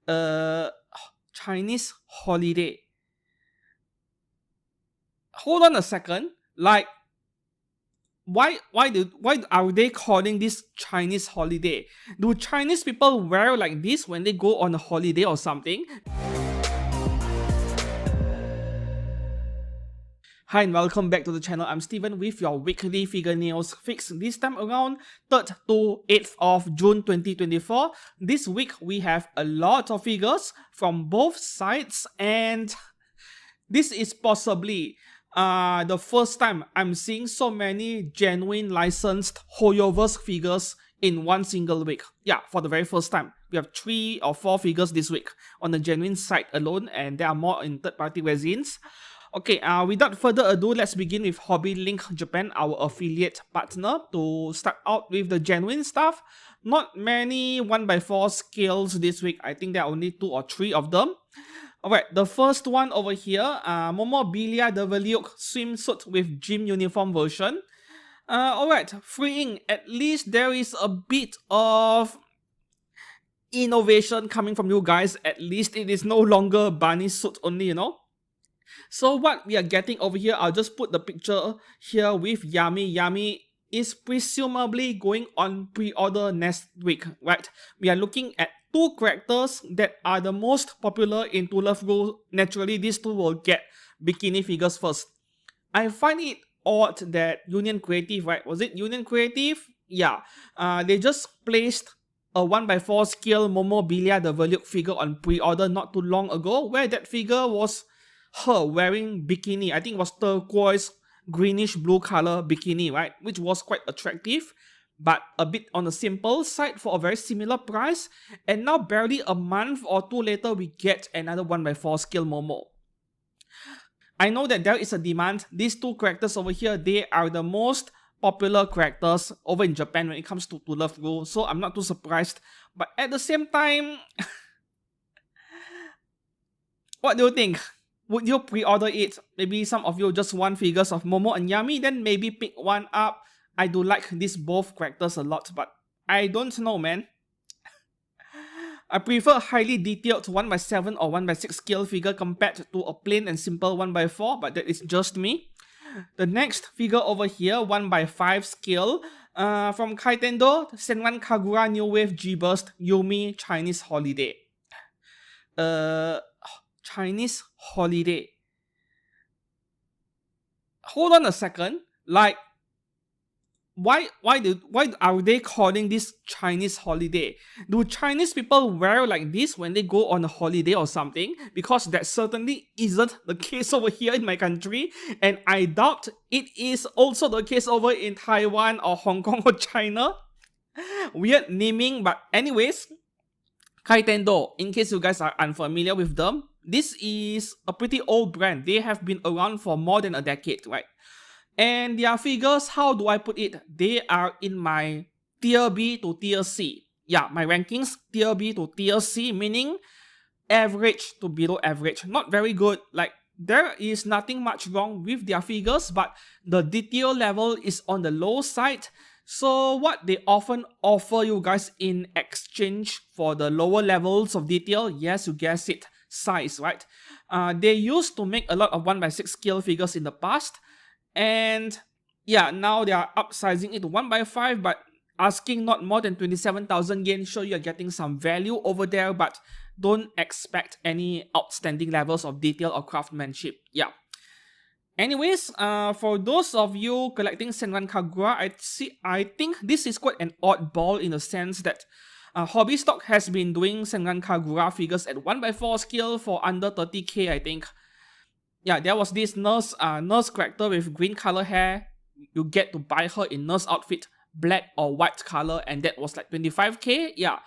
uh, Chinese holiday. Hold on a second. Like, why are they calling this Chinese holiday? Do Chinese people wear like this when they go on a holiday or something? Hi and welcome back to the channel. I'm Steven with your weekly figure news fix. This time around 3rd to 8th of June 2024. This week we have a lot of figures from both sides, and this is possibly the first time I'm seeing so many genuine licensed Hoyoverse figures in one single week. Yeah, for the very first time. We have 3 or 4 figures this week on the genuine site alone, and there are more in third-party resins. Okay, without further ado, let's begin with Hobby Link Japan, our affiliate partner, to start out with the genuine stuff. Not many 1x4 scales this week. I think there are only 2 or 3 of them. Alright, the first one over here, Momobilia the Veluke swimsuit with gym uniform version. Alright, freeing. At least there is a bit of innovation coming from you guys. At least it is no longer bunny suit only, you know. So what we are getting over here, I'll just put the picture here with Yami. Yami is presumably going on pre-order next week, right? We are looking at 2 characters that are the most popular in To Love Ru. Naturally, these 2 will get bikini figures first. I find it odd that Union Creative, right? Was it Union Creative? Yeah. They just placed a 1x4 scale Momobilia the Veluke figure on pre-order not too long ago, where that figure was her wearing bikini. I think it was turquoise, greenish blue color bikini, right? Which was quite attractive, but a bit on the simple side for a very similar price. And now barely a month or 2 later, we get another 1x4 scale Momo. I know that there is a demand. These 2 characters over here, they are the most popular characters over in Japan when it comes to Love Ru, so I'm not too surprised. But at the same time, what do you think? Would you pre-order it? Maybe some of you just want figures of Momo and Yami, then maybe pick one up. I do like these both characters a lot, but I don't know, man. I prefer a highly detailed 1x7 or 1x6 scale figure compared to a plain and simple 1x4, but that is just me. The next figure over here, 1x5 scale, from Kaitendo, Senran Kagura New Wave G-Burst Yumi Chinese Holiday. Chinese holiday. Hold on a second. Like, why are they calling this Chinese holiday? Do Chinese people wear like this when they go on a holiday or something? Because that certainly isn't the case over here in my country, and I doubt it is also the case over in Taiwan or Hong Kong or China. Weird naming, but anyways, Kaitendo, in case you guys are unfamiliar with them, this is a pretty old brand. They have been around for more than a decade, right? And their figures, how do I put it? They are in my tier B to tier C. Yeah, my rankings, tier B to tier C, meaning average to below average. Not very good. Like, there is nothing much wrong with their figures, but the detail level is on the low side. So what they often offer you guys in exchange for the lower levels of detail, yes, you guessed it, size, right? They used to make a lot of 1x6 scale figures in the past, and yeah, now they are upsizing it to 1x5, but asking not more than 27,000 yen. Sure, you're getting some value over there, but don't expect any outstanding levels of detail or craftsmanship. Yeah. Anyways, for those of you collecting Senran Kagura, I think this is quite an oddball in the sense that Hobby Stock has been doing Senran Kagura figures at 1x4 scale for under 30k, I think. Yeah, there was this nurse character with green color hair. You get to buy her in nurse outfit, black or white color, and that was like 25k. Yeah.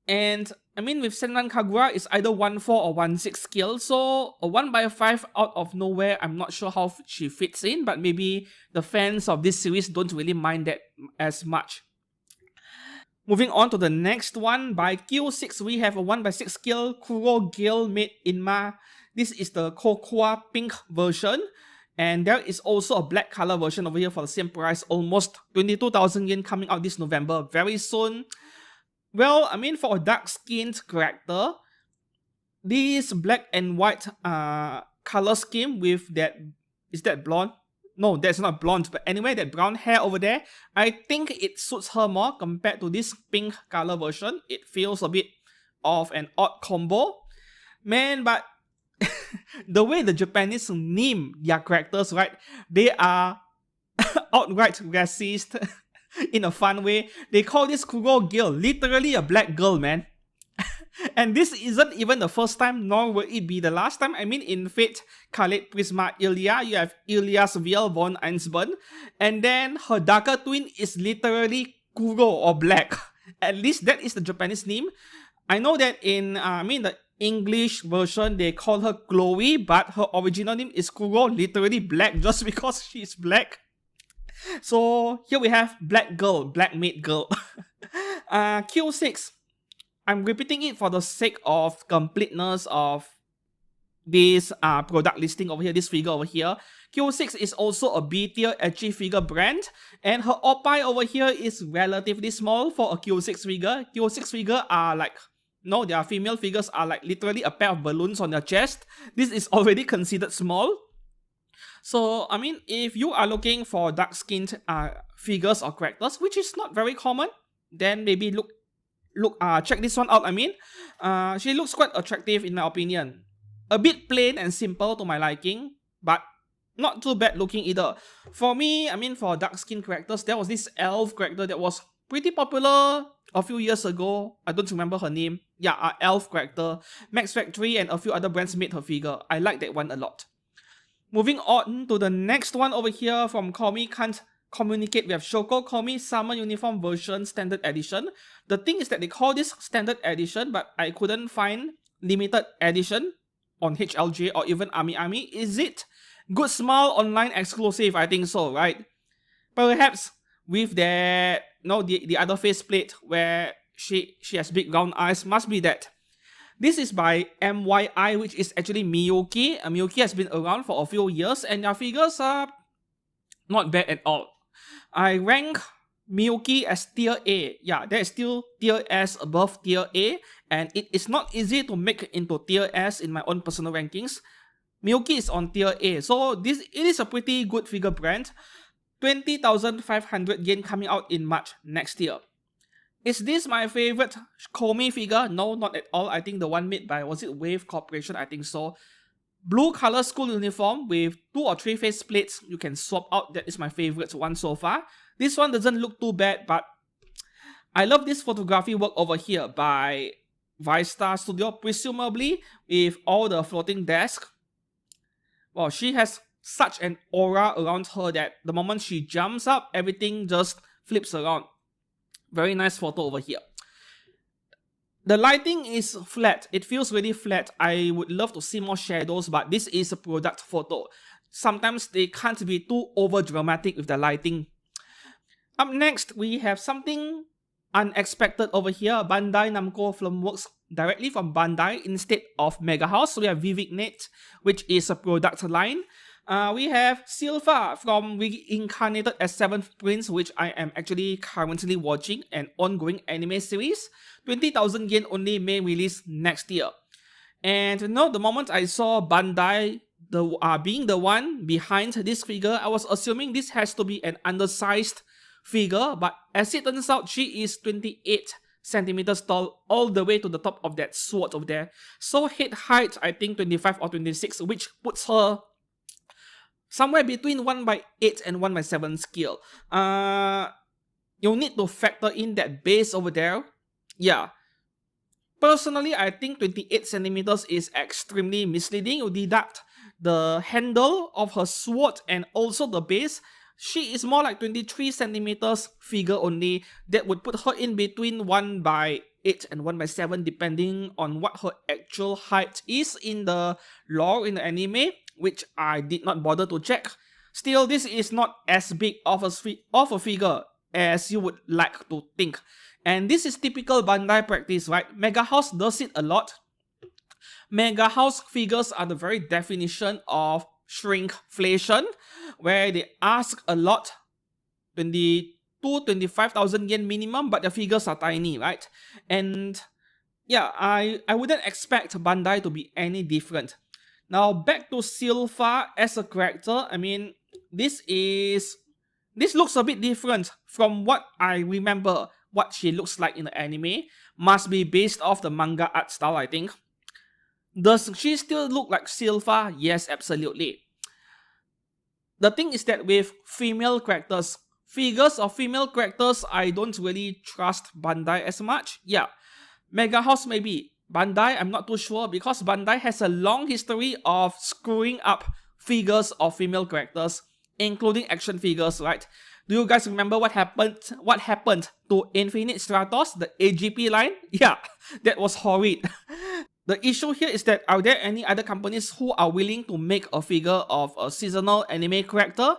And I mean, with Senran Kagura, it's either 1.4 or 1.6 scale, so a 1x5 out of nowhere, I'm not sure how she fits in, but maybe the fans of this series don't really mind that as much. Moving on to the next one, by Q6, we have a 1x6 scale Kuro Gale made Inma. This is the Cocoa Pink version, and there is also a black color version over here for the same price, almost 22,000 yen, coming out this November very soon. Well, I mean, for a dark-skinned character, this black and white color scheme with that, is that blonde? No, that's not blonde, but anyway, that brown hair over there, I think it suits her more compared to this pink color version. It feels a bit of an odd combo. Man, but the way the Japanese name their characters, right? They are outright racist in a fun way. They call this Kuro girl literally a black girl, man. And this isn't even the first time, nor will it be the last time. I mean, in Fate, Khaled Prisma Ilya, you have Ilya's Viel von Einsburn, and then her darker twin is literally Kuro or Black. At least that is the Japanese name. I know that in, the English version, they call her Chloe, but her original name is Kuro, literally black, just because she's black. So here we have Black Girl, Black Maid Girl. Q6. I'm repeating it for the sake of completeness of this product listing over here, this figure over here. Q6 is also a B-tier ecchi figure brand, and her oppai over here is relatively small for a Q6 figure. Q6 figure are like, no, their female figures are like literally a pair of balloons on their chest. This is already considered small. So, I mean, if you are looking for dark-skinned figures or characters, which is not very common, then maybe check this one out. I mean, she looks quite attractive in my opinion. A bit plain and simple to my liking, but not too bad looking either. For me, I mean, for dark-skinned characters, there was this elf character that was pretty popular a few years ago. I don't remember her name. Yeah, elf character. Max Factory and a few other brands made her figure. I like that one a lot. Moving on to the next one over here from Komi Can't Communicate. We have Shoko Komi Summer Uniform Version Standard Edition. The thing is that they call this Standard Edition, but I couldn't find Limited Edition on HLJ or even Ami. Is it Good Smile online exclusive? I think so, right? Perhaps with that, the other faceplate where she has big round eyes, must be that. This is by MYI, which is actually Miyuki. Miyuki has been around for a few years, and their figures are not bad at all. I rank Miyuki as tier A. Yeah, there is still tier S above tier A, and it is not easy to make into tier S in my own personal rankings. Miyuki is on tier A, so it is a pretty good figure brand. 20,500 yen coming out in March next year. Is this my favorite Komi figure? No, not at all. I think the one made by, was it Wave Corporation? I think so. Blue color school uniform with 2 or 3 face plates you can swap out. That is my favorite one so far. This one doesn't look too bad, but I love this photography work over here by Vistar Studio, presumably with all the floating desk. Well, she has such an aura around her that the moment she jumps up, everything just flips around. Very nice photo over here. The lighting is flat. It feels really flat. I would love to see more shadows, but this is a product photo. Sometimes they can't be too over dramatic with the lighting. Up next, we have something unexpected over here. Bandai Namco Filmworks directly from Bandai instead of Mega House. So we have Vivignet, which is a product line. We have Silva from Reincarnated as 7th Prince, which I am actually currently watching, an ongoing anime series. 20,000 yen only, may release next year. And the moment I saw Bandai being the one behind this figure, I was assuming this has to be an undersized figure, but as it turns out, she is 28 centimeters tall all the way to the top of that sword over there. So head height, I think 25 or 26, which puts her somewhere between 1/8 and 1/7 scale. You'll need to factor in that base over there. Yeah. Personally, I think 28 centimeters is extremely misleading. You deduct the handle of her sword and also the base. She is more like 23 centimeters figure only. That would put her in between 1/8 and 1/7 depending on what her actual height is in the lore in the anime, which I did not bother to check. Still, this is not as big of a figure as you would like to think. And this is typical Bandai practice, right? Mega House does it a lot. Mega House figures are the very definition of shrinkflation, where they ask a lot. to 25,000 yen minimum, but the figures are tiny, right? And yeah, I wouldn't expect Bandai to be any different. Now back to Sylpha as a character. I mean, this looks a bit different from what I remember what she looks like in the anime. Must be based off the manga art style, I think. Does she still look like Sylpha? Yes, absolutely. The thing is that with female characters, figures of female characters, I don't really trust Bandai as much. Yeah, Mega House maybe. Bandai, I'm not too sure because Bandai has a long history of screwing up figures of female characters, including action figures, right? Do you guys remember what happened? What happened to Infinite Stratos, the AGP line? Yeah, that was horrid. The issue here is that are there any other companies who are willing to make a figure of a seasonal anime character?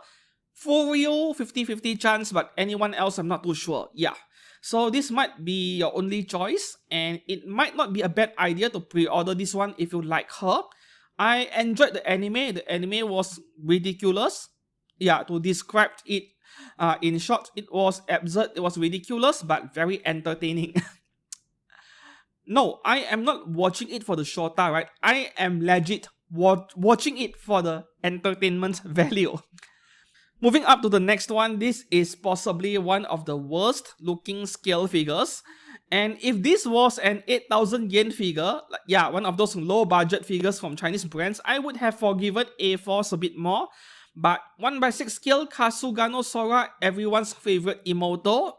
Furio, 50-50 chance, but anyone else I'm not too sure. Yeah. So this might be your only choice, and it might not be a bad idea to pre-order this one if you like her. I enjoyed the anime. The anime was ridiculous. Yeah, to describe it in short, it was absurd, it was ridiculous, but very entertaining. No, I am not watching it for the shota, right? I am legit watching it for the entertainment value. Moving up to the next one, this is possibly one of the worst looking scale figures. And if this was an 8,000 yen figure, yeah, one of those low budget figures from Chinese brands, I would have forgiven A-Force a bit more. But 1/6 scale Kasugano Sora, everyone's favorite Emoto,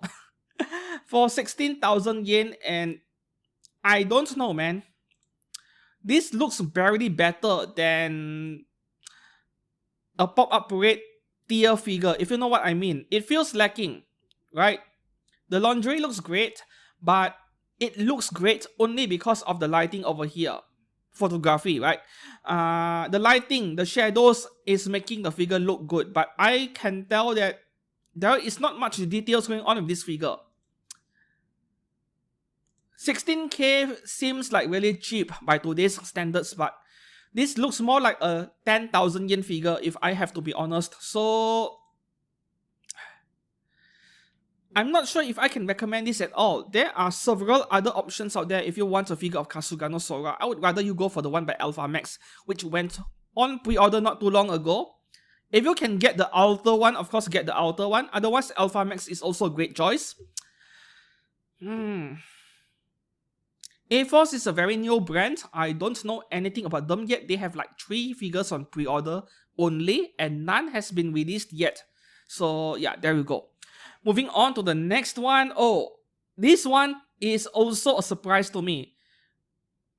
for 16,000 yen, and I don't know, man. This looks barely better than a pop-up parade tier figure, if you know what I mean. It feels lacking, right? The lingerie looks great, but it looks great only because of the lighting over here. Photography, right? The lighting, the shadows is making the figure look good, but I can tell that there is not much details going on with this figure. 16k seems like really cheap by today's standards, but this looks more like a 10,000 yen figure if I have to be honest. So I'm not sure if I can recommend this at all. There are several other options out there if you want a figure of Kasugano Sora. I would rather you go for the one by Alpha Max, which went on pre-order not too long ago. If you can get the outer one, of course get the outer one. Otherwise, Alpha Max is also a great choice. A-Force is a very new brand. I don't know anything about them yet. They have like 3 figures on pre-order only, and none has been released yet. So yeah, there we go. Moving on to the next one. Oh, this one is also a surprise to me.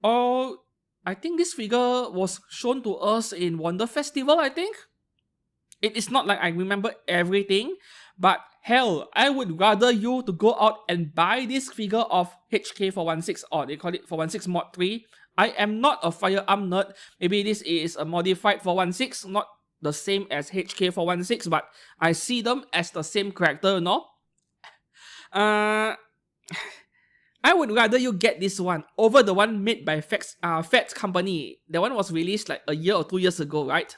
Oh, I think this figure was shown to us in Wonder Festival, I think. It is not like I remember everything, but hell, I would rather you to go out and buy this figure of HK416, or they call it 416 Mod 3. I am not a firearm nerd. Maybe this is a modified 416, not the same as HK416, but I see them as the same character, you know? I would rather you get this one over the one made by Fat Company. The one was released like a year or 2 years ago, right?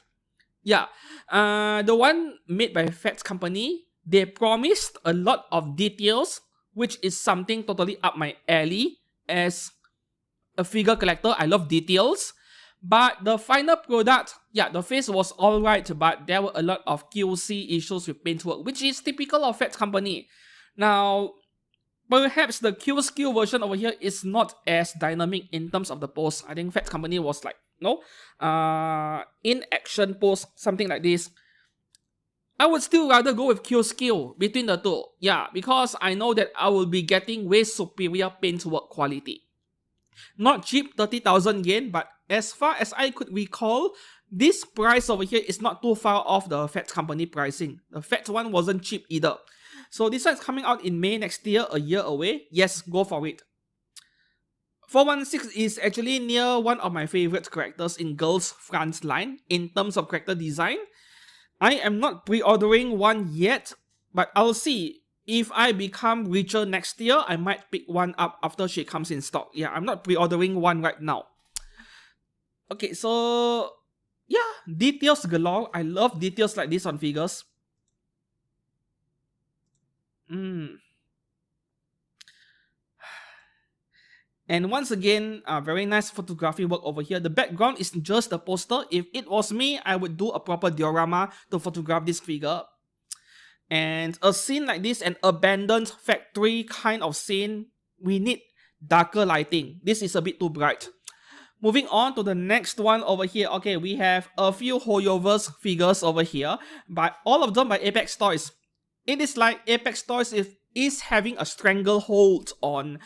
Yeah, the one made by Fat Company, they promised a lot of details, which is something totally up my alley. As a figure collector, I love details. But the final product, yeah, the face was alright, but there were a lot of QC issues with paintwork, which is typical of Fat Company. Now, perhaps the Q-Skill version over here is not as dynamic in terms of the pose. I think Fat Company was like, no, in action pose, something like this. I would still rather go with Q-Skill between the two. Yeah, because I know that I will be getting way superior paintwork quality. Not cheap, 30,000 yen, but as far as I could recall, this price over here is not too far off the Fat Company pricing. The Fat one wasn't cheap either. So this one is coming out in May next year, a year away. Yes, go for it. 416 is actually near one of my favorite characters in Girls Frontline in terms of character design. I am not pre-ordering one yet, but I'll see. If I become richer next year, I might pick one up after she comes in stock. Yeah, I'm not pre-ordering one right now. Okay, so yeah, details galore. I love details like this on figures. And once again, very nice photography work over here. The background is just the poster. If it was me, I would do a proper diorama to photograph this figure. And a scene like this, an abandoned factory kind of scene, we need darker lighting. This is a bit too bright. Moving on to the next one over here. Okay, we have a few Hoyoverse figures over here, but all of them by Apex Toys. It is like Apex Toys is having a stranglehold on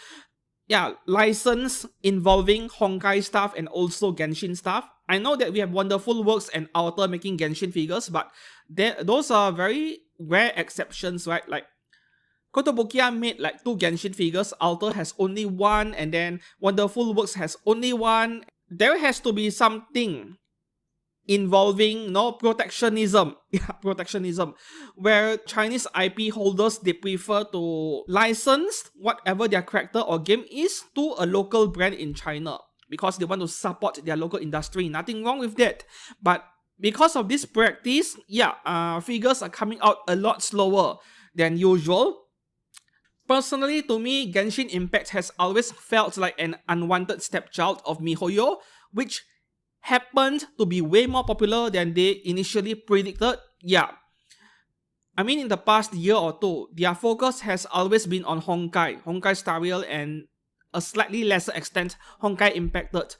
license involving Honkai stuff and also Genshin stuff. I know that we have Wonderful Works and Outer making Genshin figures, but those are very rare exceptions, right? Like Kotobukiya made like 2 Genshin figures, Outer has only 1, and then Wonderful Works has only 1. There has to be something involving protectionism. Protectionism, where Chinese IP holders, they prefer to license whatever their character or game is to a local brand in China because they want to support their local industry. Nothing wrong with that, but because of this practice, figures are coming out a lot slower than usual. Personally, to me, Genshin Impact has always felt like an unwanted stepchild of MiHoYo, which happened to be way more popular than they initially predicted. I mean, in the past year or two, their focus has always been on Honkai Star Rail, and a slightly lesser extent, Honkai Impacted.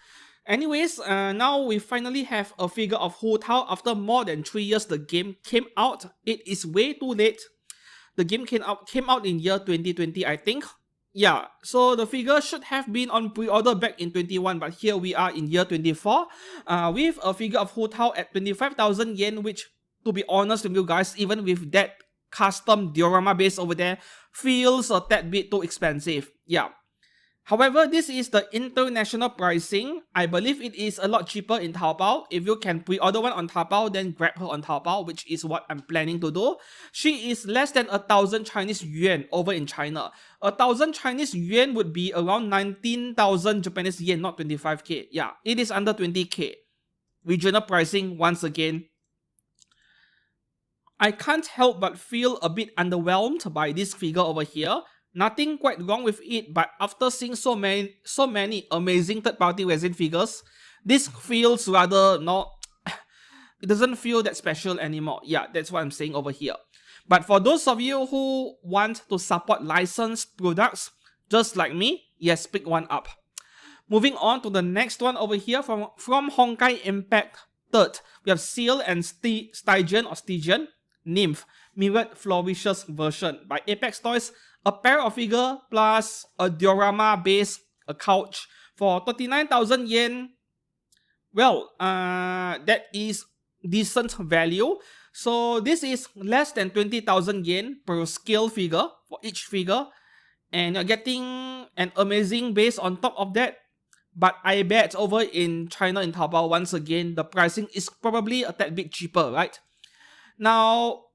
Anyways, now we finally have a figure of Hu Tao. After more than 3 years the game came out. It is way too late. The game came out in year 2020, I think. So the figure should have been on pre-order back in 21, but here we are in year 24 with a figure of Hu Tao at 25,000 yen, which, to be honest with you guys, even with that custom diorama base over there, feels a tad bit too expensive. However, this is the international pricing. I believe it is a lot cheaper in Taobao. If you can pre-order one on Taobao, then grab her on Taobao, which is what I'm planning to do. She is less than 1,000 Chinese yuan over in China. 1,000 Chinese yuan would be around 19,000 Japanese yen, not 25k. It is under 20k. Regional pricing, once again. I can't help but feel a bit underwhelmed by this figure over here. Nothing quite wrong with it, but after seeing so many amazing third-party resin figures, this feels rather it doesn't feel that special anymore. That's what I'm saying over here. But for those of you who want to support licensed products, just like me, yes, pick one up. Moving on to the next one over here from Honkai Impact 3rd, we have Seal and Stygian Nymph Mirrored Flourishes version by Apex Toys. A pair of figure plus a diorama base, a couch for 39,000 yen. Well, that is decent value. So this is less than 20,000 yen per scale figure for each figure. And you're getting an amazing base on top of that. But I bet over in China, in Taobao, once again, the pricing is probably a tad bit cheaper, right? Now,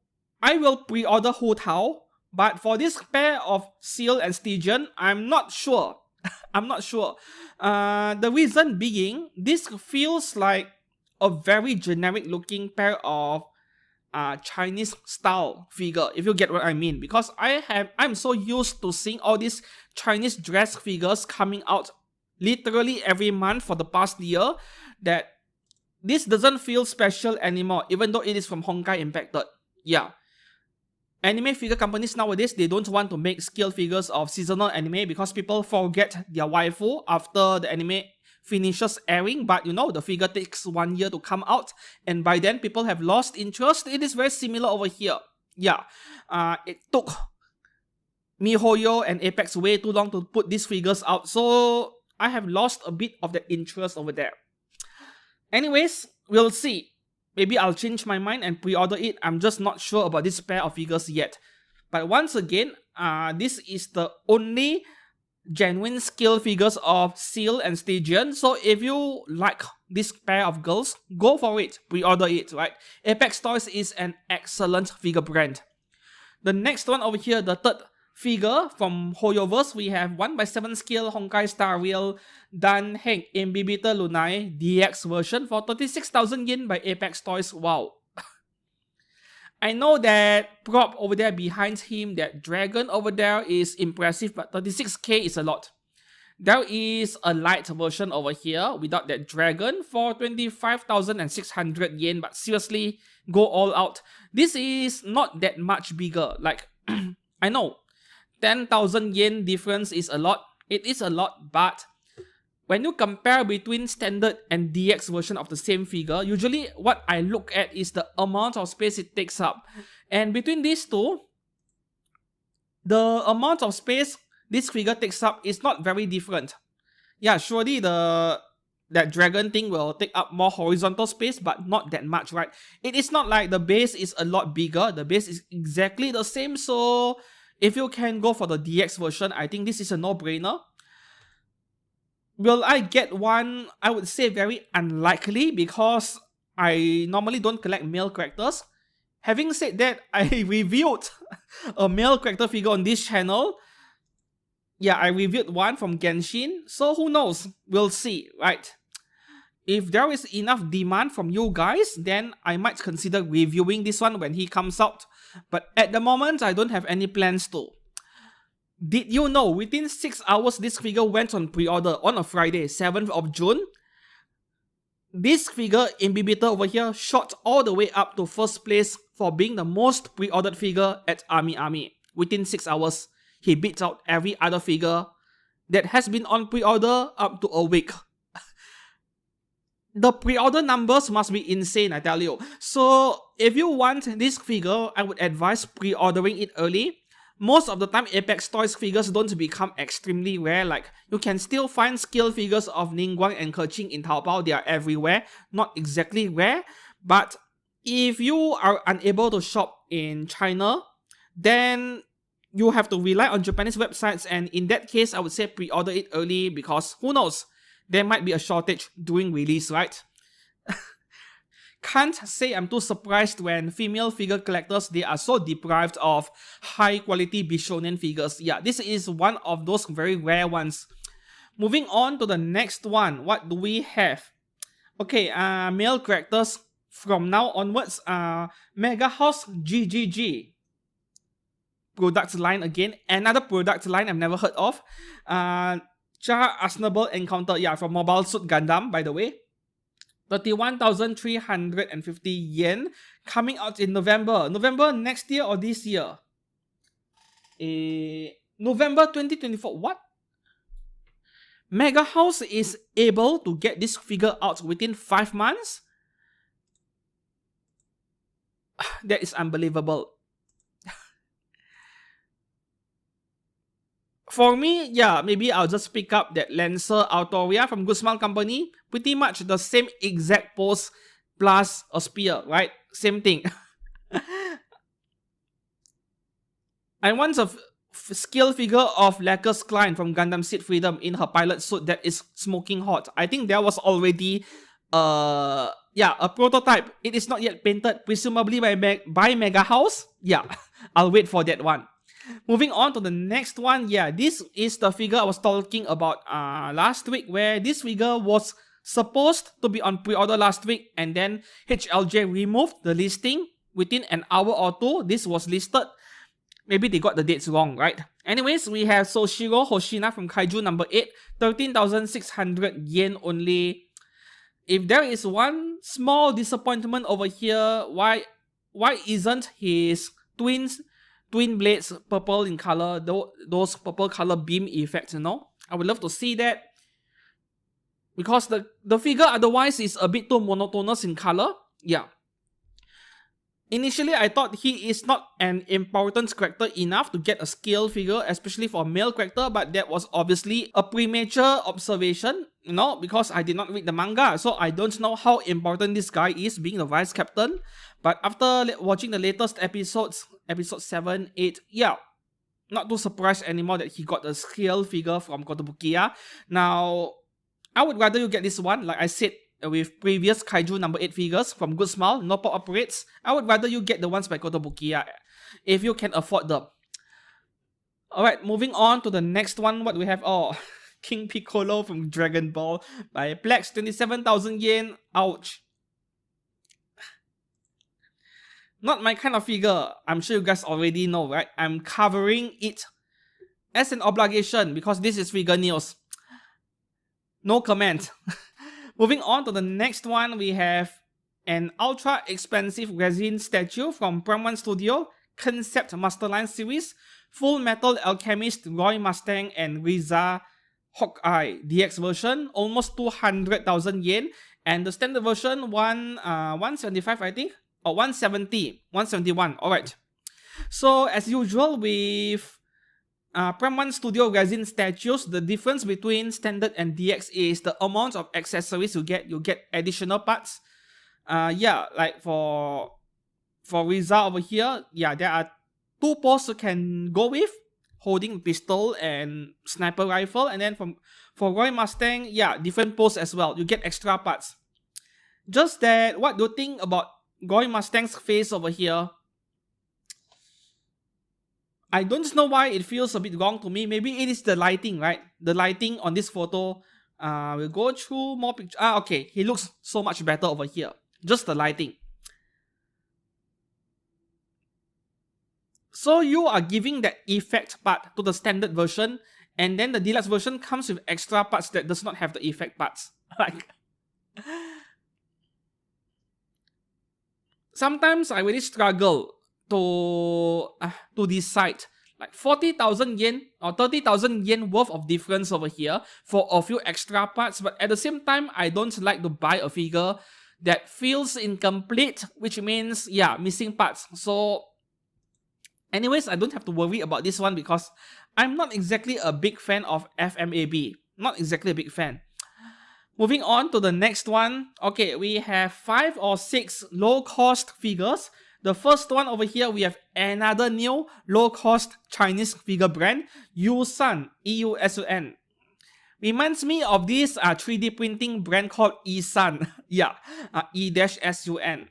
I will pre-order Hu Tao. But for this pair of Seal and Stygian, I'm not sure. The reason being, this feels like a very generic looking pair of Chinese style figure, if you get what I mean. Because I'm so used to seeing all these Chinese dress figures coming out literally every month for the past year, that this doesn't feel special anymore, even though it is from Honkai Impacted. Anime figure companies nowadays, they don't want to make scale figures of seasonal anime because people forget their waifu after the anime finishes airing. But the figure takes 1 year to come out, and by then people have lost interest. It is very similar over here. It took MiHoYo and Apex way too long to put these figures out, so I have lost a bit of the interest over there. Anyways, we'll see. Maybe I'll change my mind and pre-order it. I'm just not sure about this pair of figures yet. But once again, this is the only genuine scale figures of Seal and Stygian. So if you like this pair of girls, go for it. Pre-order it, right? Apex Toys is an excellent figure brand. The next one over here, the third figure from Hoyoverse, we have 1/7 scale Honkai Star Rail Dan Heng Imbibiter Lunai DX version for 36,000 yen by Apex Toys. Wow. I know that prop over there behind him, that dragon over there is impressive, but 36k is a lot. There is a light version over here without that dragon for 25,600 yen, but seriously, go all out. This is not that much bigger. Like, I know, 10,000 yen difference is a lot. It is a lot, but when you compare between standard and DX version of the same figure, usually what I look at is the amount of space it takes up. And between these two, the amount of space this figure takes up is not very different. Yeah, surely that dragon thing will take up more horizontal space, but not that much, right? It is not like the base is a lot bigger. The base is exactly the same. So if you can go for the DX version, I think this is a no-brainer. Will I get one? I would say very unlikely because I normally don't collect male characters. Having said that, I reviewed a male character figure on this channel. Yeah, I reviewed one from Genshin, so who knows? We'll see, right? If there is enough demand from you guys, then I might consider reviewing this one when he comes out. But at the moment, I don't have any plans to. Did you know, within 6 hours, this figure went on pre-order on a Friday, 7th of June? This figure, Imbibitor over here, shot all the way up to first place for being the most pre-ordered figure at Army. Within 6 hours, he beats out every other figure that has been on pre-order up to a week. The pre-order numbers must be insane, I tell you. So, if you want this figure, I would advise pre-ordering it early. Most of the time, Apex Toys figures don't become extremely rare. Like, you can still find scale figures of Ningguang and Keqing in Taobao. They are everywhere. Not exactly rare. But if you are unable to shop in China, then you have to rely on Japanese websites. And in that case, I would say pre-order it early because who knows? There might be a shortage during release, right? Can't say I'm too surprised when female figure collectors, they are so deprived of high quality Bishonen figures. Yeah, this is one of those very rare ones. Moving on to the next one, what do we have? Okay, male characters from now onwards, Mega House GGG. Product line again, another product line I've never heard of. Char Asnable Encounter, yeah, from Mobile Suit Gundam, by the way. 31,350 yen, coming out in November. November next year or this year? November 2024. What? Mega House is able to get this figure out within 5 months? That is unbelievable. For me, yeah, maybe I'll just pick up that Lancer Autoria from Good Smile Company. Pretty much the same exact pose plus a spear, right? Same thing. I want a skill figure of Lacus Klein from Gundam Seed Freedom in her pilot suit that is smoking hot. I think there was already a prototype. It is not yet painted, presumably by Mega House. Yeah, I'll wait for that one. Moving on to the next one, yeah, this is the figure I was talking about last week, where this figure was supposed to be on pre-order last week, and then HLJ removed the listing within an hour or two. This was listed. Maybe they got the dates wrong, right? Anyways, we have Soshiro Hoshina from Kaiju number 8, 13,600 yen only. If there is one small disappointment over here, why isn't his twin blades purple in color, those purple color beam effects, you know? I would love to see that. Because the figure otherwise is a bit too monotonous in color. Yeah. Initially, I thought he is not an important character enough to get a scale figure, especially for a male character, but that was obviously a premature observation, you know, because I did not read the manga, so I don't know how important this guy is being the vice captain. But after watching the latest episodes, episode 7, 8, yeah, not too surprised anymore that he got a scale figure from Kotobukiya. Now, I would rather you get this one, like I said, with previous Kaiju number 8 figures from Good Smile, no pop-up rates. I would rather you get the ones by Kotobukiya if you can afford them. Alright, moving on to the next one. What do we have? Oh, King Piccolo from Dragon Ball by Plex, 27,000 yen. Ouch. Not my kind of figure. I'm sure you guys already know, right? I'm covering it as an obligation because this is figure news. No comment. Moving on to the next one, we have an ultra expensive resin statue from Frontline Studio, Concept Masterline series, Full Metal Alchemist Roy Mustang and Riza Hawkeye DX version, almost 200,000 yen, and the standard version 175 I think, or 171. Alright. So as usual with Prem1 Studio resin statues, the difference between standard and DX is the amount of accessories you get. You get additional parts. Yeah, like for Riza over here, yeah, there are 2 poses you can go with, holding pistol and sniper rifle, and then for Roy Mustang, yeah, different pose as well. You get extra parts. Just that, what do you think about Roy Mustang's face over here? I don't know why it feels a bit wrong to me. Maybe it is the lighting, right? The lighting on this photo. We'll go through more pictures. Okay. He looks so much better over here. Just the lighting. So you are giving that effect part to the standard version, and then the deluxe version comes with extra parts that does not have the effect parts. Like, sometimes I really struggle to decide, like 40,000 yen or 30,000 yen worth of difference over here for a few extra parts, but at the same time I don't like to buy a figure that feels incomplete, which means, yeah, missing parts. So anyways, I don't have to worry about this one because I'm not exactly a big fan of FMAB. Not exactly a big fan. Moving on to the next one. Okay, we have 5 or 6 low-cost figures. The first one over here, we have another new low-cost Chinese figure brand, Yusun, E-U-S-U-N. Reminds me of this 3D printing brand called Esun. Yeah, E-S-U-N.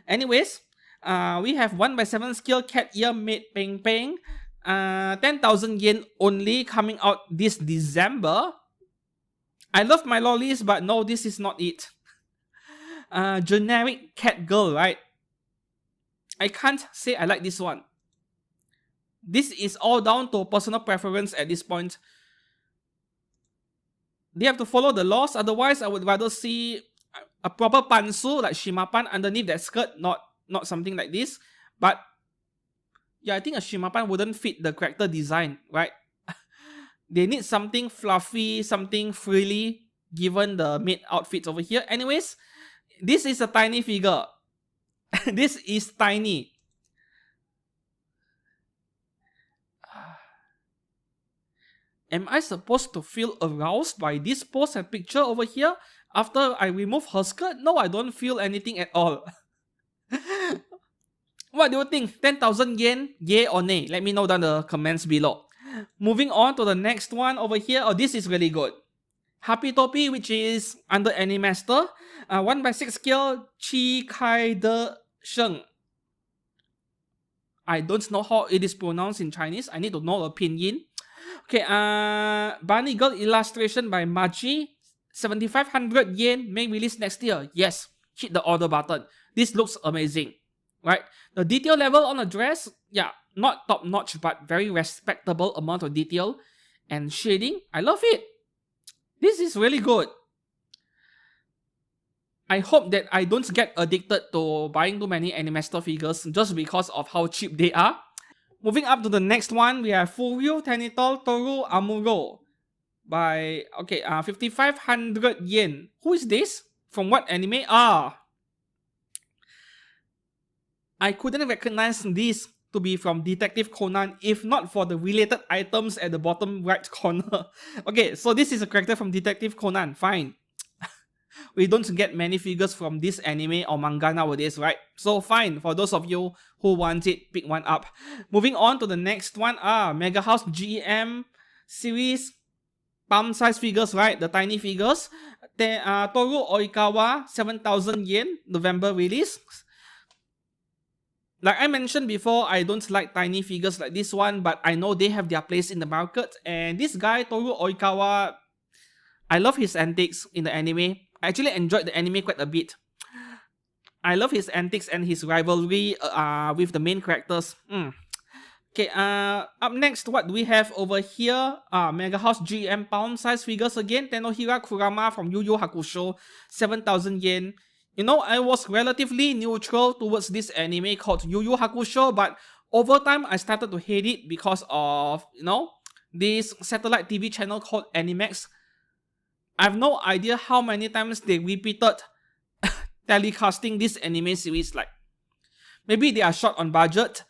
Anyways, we have 1/7 scale cat ear made Peng Peng. 10,000 yen only, coming out this December. I love my lollies, but no, this is not it. Generic cat girl, right? I can't say I like this one. This is all down to personal preference at this point. They have to follow the laws, otherwise I would rather see a proper pantsu like Shimapan underneath that skirt, not something like this. But yeah, I think a Shimapan wouldn't fit the character design, right? They need something fluffy, something frilly, given the maid outfits over here. Anyways, this is a tiny figure. This is tiny. Am I supposed to feel aroused by this pose and picture over here after I remove her skirt? No, I don't feel anything at all. What do you think? 10,000 yen, yay or nay? Let me know down in the comments below. Moving on to the next one over here. Oh, this is really good. Happy Topi, which is under Animaster. 1/6 scale, Chi Kai De Sheng. I don't know how it is pronounced in Chinese. I need to know a pinyin. Okay, Bunny Girl illustration by Maji. 7,500 yen, may release next year. Yes, hit the order button. This looks amazing, right? The detail level on the dress, yeah, not top notch, but very respectable amount of detail and shading. I love it. This is really good. I hope that I don't get addicted to buying too many Animaster figures just because of how cheap they are. Moving up to the next one, we have Furyu Tenitol Toru Amuro by 5,500 yen. Who is this? From what anime? I couldn't recognize this to be from Detective Conan if not for the related items at the bottom right corner. Okay, so this is a character from Detective Conan. Fine. We don't get many figures from this anime or manga nowadays, right? So fine, for those of you who want it, pick one up. Moving on to the next one, Mega House GM series palm size figures, right? The tiny figures. Toru Oikawa, 7,000 yen, November release. Like I mentioned before, I don't like tiny figures like this one, but I know they have their place in the market. And this guy, Toru Oikawa, I love his antics in the anime. I actually enjoyed the anime quite a bit. I love his antics and his rivalry with the main characters. Okay, up next, what do we have over here? Mega House GM pound size figures again. Tenohira Kurama from Yu Yu Hakusho, 7,000 yen. You know, I was relatively neutral towards this anime called Yu Yu Hakusho, but over time I started to hate it because of, you know, this satellite TV channel called Animax. I have no idea how many times they repeated telecasting this anime series. Like, maybe they are short on budget.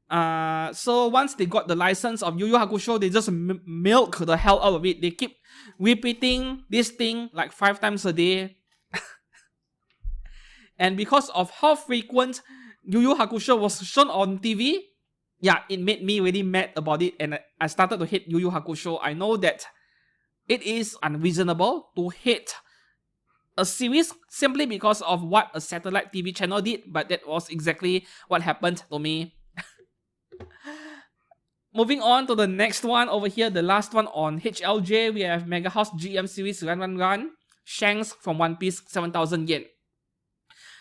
So once they got the license of Yu Yu Hakusho, they just milk the hell out of it. They keep repeating this thing like 5 times a day. And because of how frequent Yu Yu Hakusho was shown on TV, yeah, it made me really mad about it, and I started to hate Yu Yu Hakusho. I know that it is unreasonable to hate a series simply because of what a satellite TV channel did, but that was exactly what happened to me. Moving on to the next one over here, the last one on HLJ, we have Mega House GM series Run. Shanks from One Piece, 7,000 yen.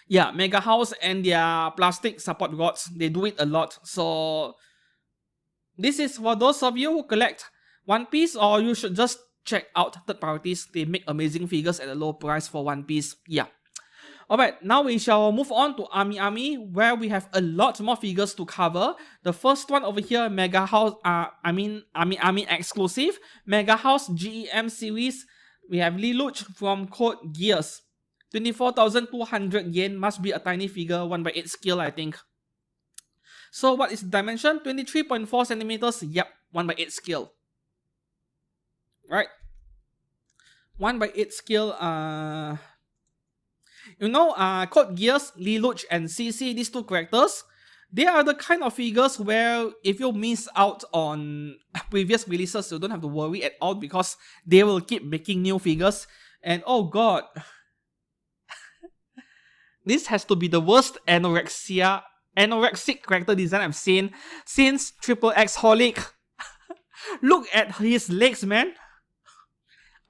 Yeah, Mega House and their plastic support rods, they do it a lot. So this is for those of you who collect One Piece, or you should just check out third parties. They make amazing figures at a low price for One Piece. Yeah. Alright, now we shall move on to Ami, where we have a lot more figures to cover. The first one over here, Mega House, Ami exclusive, Mega House GEM series. We have Lelouch from Code Geass. 24,200 yen, must be a tiny figure, 1/8 scale, I think. So what is the dimension? 23.4 centimeters, yep, 1/8 scale. Right? 1/8 scale, you know, Code Geass, Lelouch, and CC, these two characters, they are the kind of figures where if you miss out on previous releases, you don't have to worry at all because they will keep making new figures. And oh god, this has to be the worst anorexic character design I've seen since Triple X Holic. Look at his legs, man.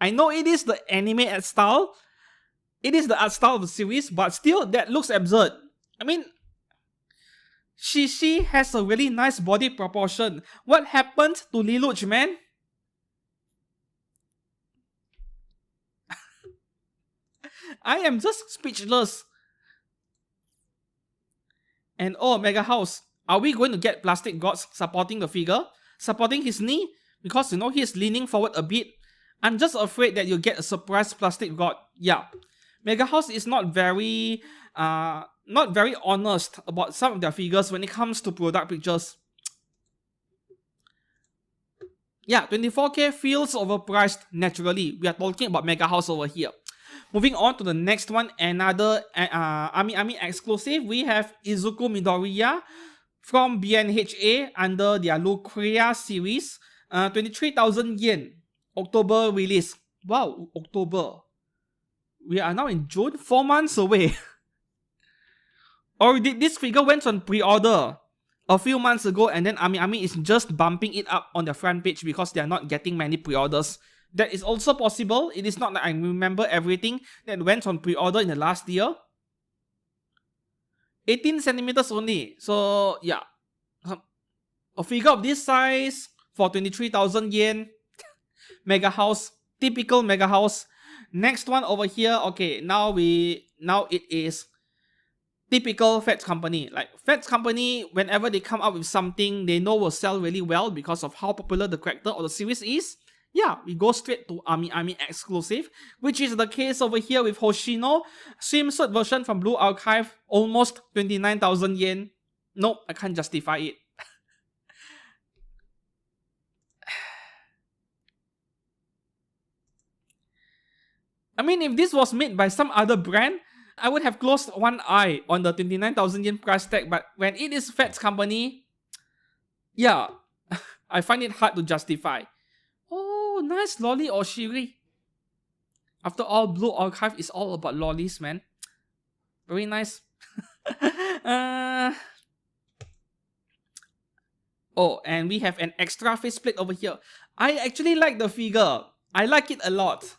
I know it is the anime art style. It is the art style of the series, but still, that looks absurd. I mean, she has a really nice body proportion. What happened to Lelouch, man? I am just speechless. And oh, Mega House, are we going to get plastic gods supporting the figure? Supporting his knee? Because, you know, he is leaning forward a bit. I'm just afraid that you'll get a surprise plastic god. Yeah. Mega House is not very honest about some of their figures when it comes to product pictures. Yeah, 24k feels overpriced naturally. We are talking about Mega House over here. Moving on to the next one, another Ami exclusive. We have Izuku Midoriya from BNHA under their Lucria series. 23,000 yen. October release. Wow, October. We are now in June, 4 months away. Or this figure went on pre-order a few months ago, and then Ami is just bumping it up on their front page because they are not getting many pre-orders. That is also possible. It is not that I remember everything that went on pre-order in the last year. 18 centimeters only. So yeah, a figure of this size for 23,000 yen. Mega House, typical Mega House. Next one over here, okay, now it is typical Fats Company. Like Fats Company, whenever they come up with something they know will sell really well because of how popular the character or the series is, yeah, we go straight to Ami exclusive, which is the case over here with Hoshino. Swimsuit version from Blue Archive, almost 29,000 yen. Nope, I can't justify it. I mean, if this was made by some other brand, I would have closed one eye on the 29,000 yen price tag, but when it is Fats Company, yeah, I find it hard to justify. Oh, nice lolly Oshiri. After all, Blue Archive is all about lollies, man. Very nice. Oh, and we have an extra faceplate over here. I actually like the figure. I like it a lot.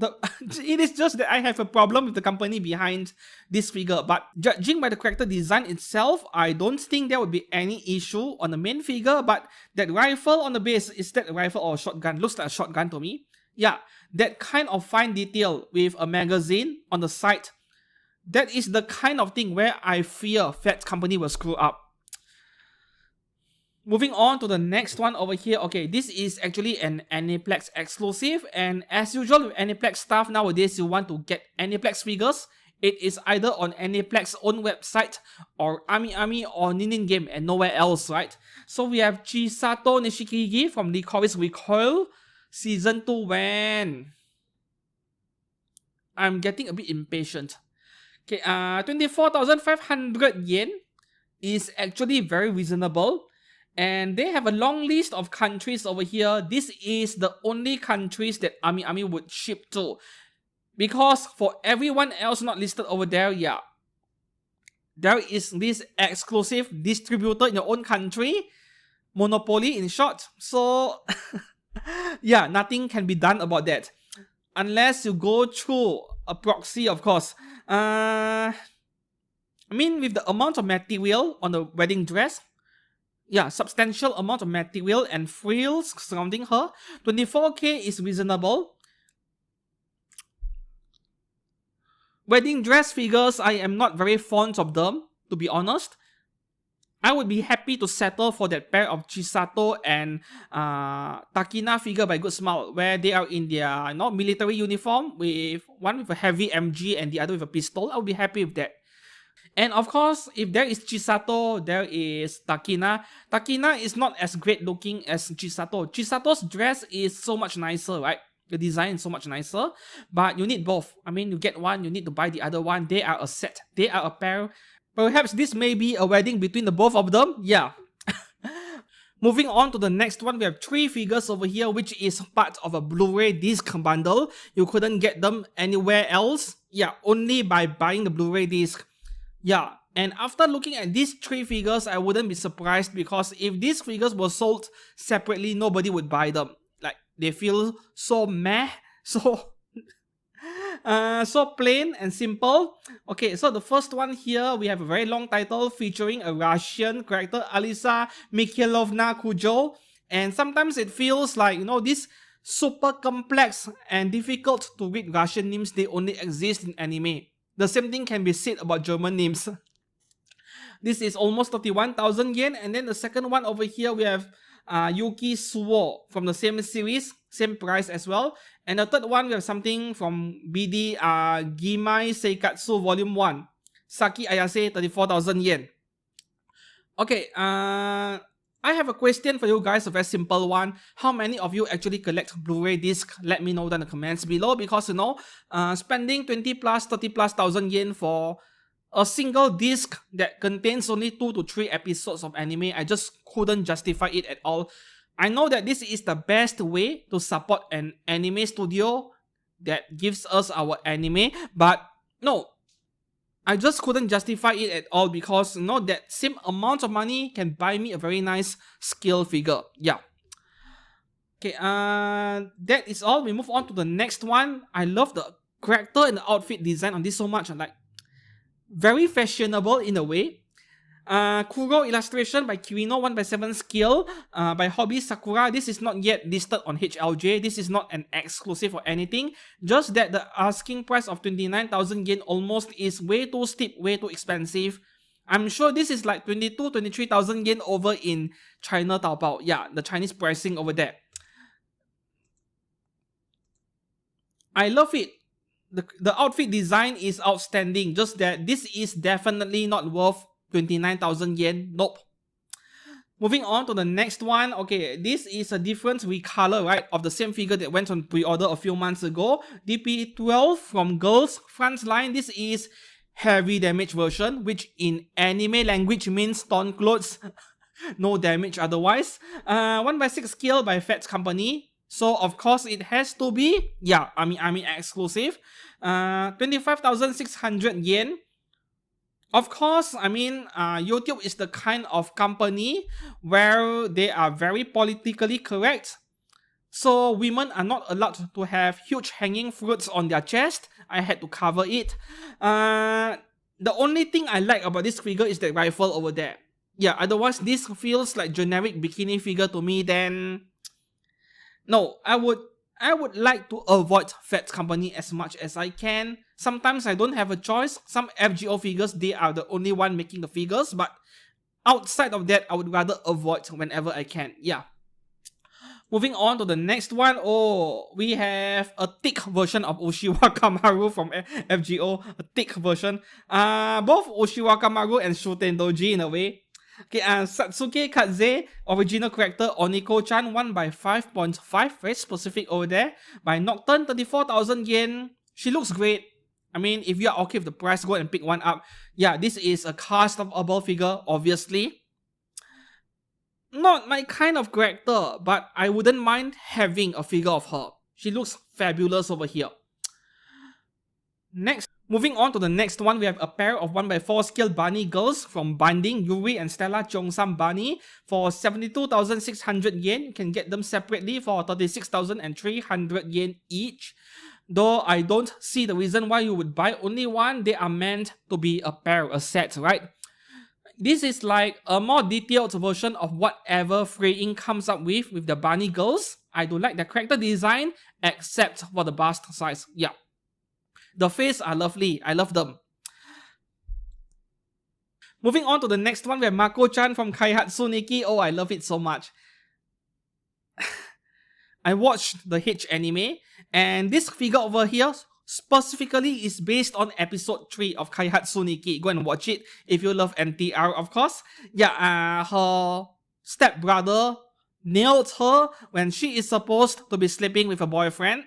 It is just that I have a problem with the company behind this figure, but judging by the character design itself, I don't think there would be any issue on the main figure. But that rifle on the base, is that a rifle or a shotgun? Looks like a shotgun to me. Yeah, that kind of fine detail with a magazine on the side, that is the kind of thing where I fear Fat Company will screw up. Moving on to the next one over here. Okay, this is actually an Aniplex exclusive, and as usual with Aniplex stuff nowadays, you want to get Aniplex figures, it is either on Aniplex's own website or Ami or Nin Game and nowhere else, right? So we have Chisato Nishikigi from Licorice Recoil, Season 2 when... I'm getting a bit impatient. Okay, 24,500 yen is actually very reasonable. And they have a long list of countries over here. This is the only countries that Ami would ship to. Because for everyone else not listed over there, yeah, there is this exclusive distributor in your own country. Monopoly in short. So, yeah, nothing can be done about that. Unless you go through a proxy, of course. I mean, with the amount of material on the wedding dress, yeah, substantial amount of material and frills surrounding her, 24k is reasonable. Wedding dress figures, I am not very fond of them, to be honest. I would be happy to settle for that pair of Chisato and Takina figure by Good Smile, where they are in their military uniform, with one with a heavy MG and the other with a pistol. I would be happy with that. And of course, if there is Chisato, there is Takina. Takina is not as great looking as Chisato. Chisato's dress is so much nicer, right? The design is so much nicer. But you need both. I mean, you get one, you need to buy the other one. They are a set. They are a pair. Perhaps this may be a wedding between the both of them. Yeah. Moving on to the next one, we have 3 figures over here, which is part of a Blu-ray disc bundle. You couldn't get them anywhere else. Yeah, only by buying the Blu-ray disc. Yeah, and after looking at these 3 figures, I wouldn't be surprised, because if these figures were sold separately, nobody would buy them. Like, they feel so meh, so so plain and simple. Okay, so the first one here, we have a very long title featuring a Russian character, Alisa Mikhailovna Kujo. And sometimes it feels like, this super complex and difficult to read Russian names, they only exist in anime. The same thing can be said about German names. This is almost 31,000 yen. And then the second one over here, we have Yuki Suo from the same series, same price as well. And the third one, we have something from BD Gimai Seikatsu Volume 1. Saki Ayase, 34,000 yen. Okay, I have a question for you guys, a very simple one. How many of you actually collect Blu-ray disc? Let me know down in the comments below, because spending 20 plus, 30 plus thousand yen for a single disc that contains only 2 to 3 episodes of anime, I just couldn't justify it at all. I know that this is the best way to support an anime studio that gives us our anime, but no, I just couldn't justify it at all, because that same amount of money can buy me a very nice scale figure. Yeah. Okay, that is all. We move on to the next one. I love the character and the outfit design on this so much. Like, very fashionable in a way. Kuro illustration by Kirino, 1/7 scale by Hobby Sakura. This is not yet listed on HLJ. This is not an exclusive or anything. Just that the asking price of 29,000 yen almost is way too steep, way too expensive. I'm sure this is like 23,000 yen over in China Taobao. Yeah, the Chinese pricing over there. I love it. The outfit design is outstanding. Just that this is definitely not worth 29,000 yen. Nope. Moving on to the next one. Okay, this is a different recolor, right, of the same figure that went on pre-order a few months ago. DP12 from Girls Frontline. This is heavy damage version, which in anime language means torn clothes. No damage otherwise. 1/6 scale by Fat Company. So of course it has to be, yeah, Ami exclusive. 25,600 yen. Of course, YouTube is the kind of company where they are very politically correct. So women are not allowed to have huge hanging fruits on their chest. I had to cover it. The only thing I like about this figure is that rifle over there. Yeah, otherwise this feels like generic bikini figure to me. Then no, I would like to avoid Fat Company as much as I can. Sometimes I don't have a choice. Some FGO figures, they are the only one making the figures, but outside of that, I would rather avoid whenever I can. Yeah. Moving on to the next one. Oh, we have a thick version of Ushiwaka Maru from FGO. A thick version. Both Ushiwaka Maru and Shuten Doji in a way. Okay, Satsuke Kaze, original character Oniko-chan, 1/5.5, very specific over there. By Nocturne, 34,000 yen. She looks great. I mean, if you are okay with the price, go and pick one up. Yeah, this is a customable figure, obviously. Not my kind of character, but I wouldn't mind having a figure of her. She looks fabulous over here. Next, moving on to the next one, we have a pair of 1/4 scale bunny girls from Binding, Yuri and Stella Cheongsam Bunny for 72,600 yen. You can get them separately for 36,300 yen each. Though I don't see the reason why you would buy only one. They are meant to be a pair, a set, right? This is like a more detailed version of whatever Freying comes up with the bunny girls. I do like the character design, except for the bust size. Yeah. The face are lovely. I love them. Moving on to the next one, we have Mako-chan from Kaihatsu Nikki. Oh, I love it so much. I watched the H anime, and this figure over here specifically is based on episode 3 of Kaihatsu Nikki. Go and watch it if you love NTR, of course. Yeah, her stepbrother nailed her when she is supposed to be sleeping with a boyfriend.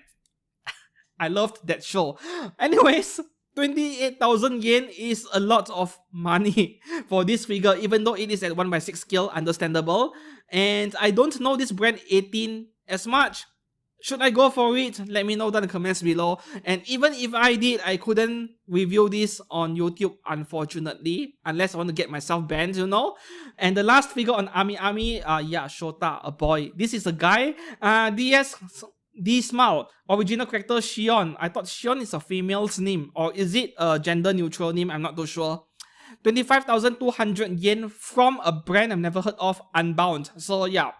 I loved that show. Anyways, 28,000 yen is a lot of money for this figure, even though it is at 1/6 scale, understandable. And I don't know this brand 18 as much. Should I go for it? Let me know down in the comments below. And even if I did, I couldn't review this on YouTube, unfortunately. Unless I want to get myself banned, you know. And the last figure on Ami Ami, yeah, Shota, a boy. This is a guy. D-Smile, original character Shion. I thought Shion is a female's name. Or is it a gender neutral name? I'm not too sure. 25,200 yen from a brand I've never heard of, Unbound. So yeah.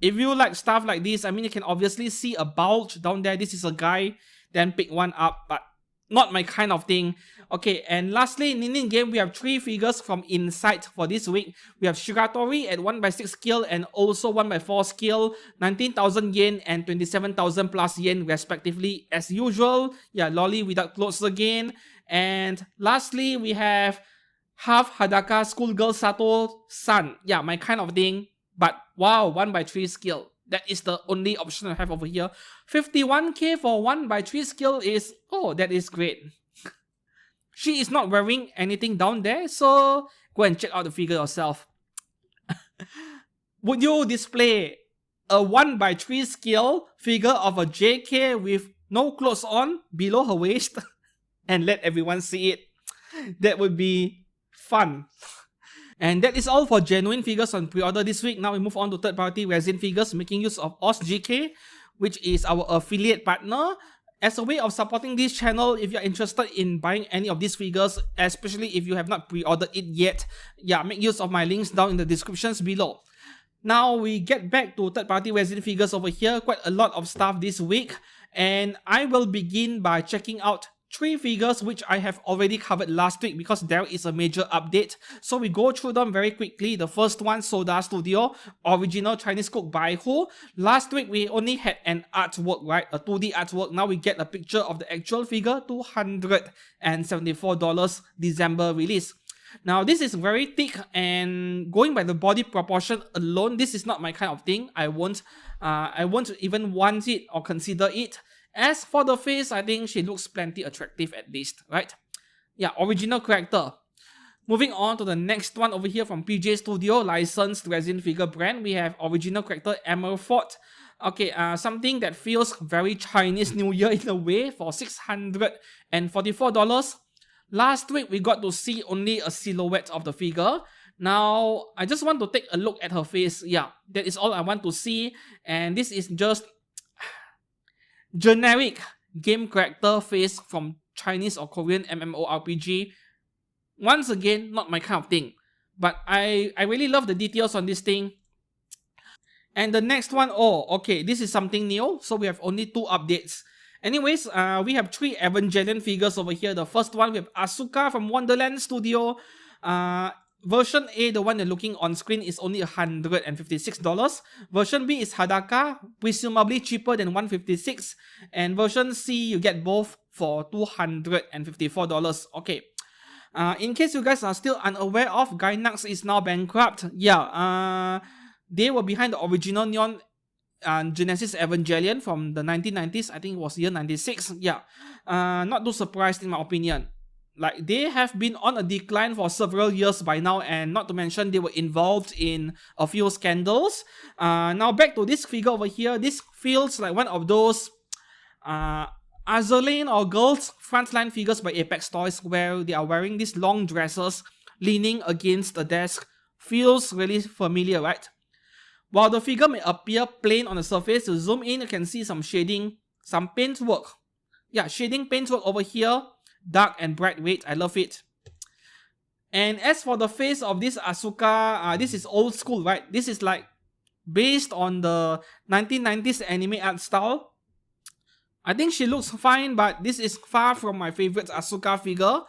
If you like stuff like this, I mean, you can obviously see a bulge down there. This is a guy, then pick one up, but not my kind of thing. Okay, and lastly, in game, we have 3 figures from Insight for this week. We have Shiratori at 1/6 scale and also 1/4 scale, 19,000 yen and 27,000 plus yen respectively, as usual. Yeah, lolly without clothes again. And lastly, we have half Hadaka Schoolgirl Sato-san. Yeah, my kind of thing. But wow, 1/3 scale. That is the only option I have over here. 51k for 1/3 scale is, oh, that is great. She is not wearing anything down there, so go and check out the figure yourself. Would you display a 1/3 scale figure of a JK with no clothes on below her waist and let everyone see it? That would be fun. And that is all for genuine figures on pre-order this week. Now we move on to third-party resin figures making use of OzGK, which is our affiliate partner. As a way of supporting this channel, if you're interested in buying any of these figures, especially if you have not pre-ordered it yet, yeah, make use of my links down in the descriptions below. Now we get back to third-party resin figures over here. Quite a lot of stuff this week. And I will begin by checking out 3 figures which I have already covered last week because there is a major update. So we go through them very quickly. The first one, Soda Studio, original Chinese cook by who? Last week we only had an artwork, right? A 2D artwork. Now we get a picture of the actual figure, $274 December release. Now this is very thick, and going by the body proportion alone, this is not my kind of thing. I won't even want it or consider it. As for the face, I think she looks plenty attractive at least, right? Yeah, original character. Moving on to the next one over here from PJ Studio, licensed resin figure brand. We have original character Emerfort. Okay, something that feels very Chinese New Year in a way for $644. Last week, we got to see only a silhouette of the figure. Now, I just want to take a look at her face. Yeah, that is all I want to see. And this is just generic game character face from Chinese or Korean MMORPG. Once again, not my kind of thing. But I really love the details on this thing. And the next one, oh, okay, this is something new. So we have only 2 updates. Anyways, we have 3 Evangelion figures over here. The first one, we have Asuka from Wonderland Studio. Version A, the one you're looking on screen, is only $156. Version B is Hadaka, presumably cheaper than $156. And version C, you get both for $254. Okay. In case you guys are still unaware of, Gainax is now bankrupt. Yeah, they were behind the original Neon Genesis Evangelion from the 1990s. I think it was year 96. Yeah, not too surprised in my opinion. Like, they have been on a decline for several years by now, and not to mention they were involved in a few scandals. Now back to this figure over here. This feels like one of those Azur Lane or Girls Frontline figures by Apex Toys, where they are wearing these long dresses, leaning against the desk. Feels really familiar, right? While the figure may appear plain on the surface, to zoom in, you can see some shading, some paint work. Yeah, shading paint work over here. Dark and bright red, I love it. And as for the face of this Asuka, this is old school, right? This is like based on the 1990s anime art style. I think she looks fine, but this is far from my favorite Asuka figure.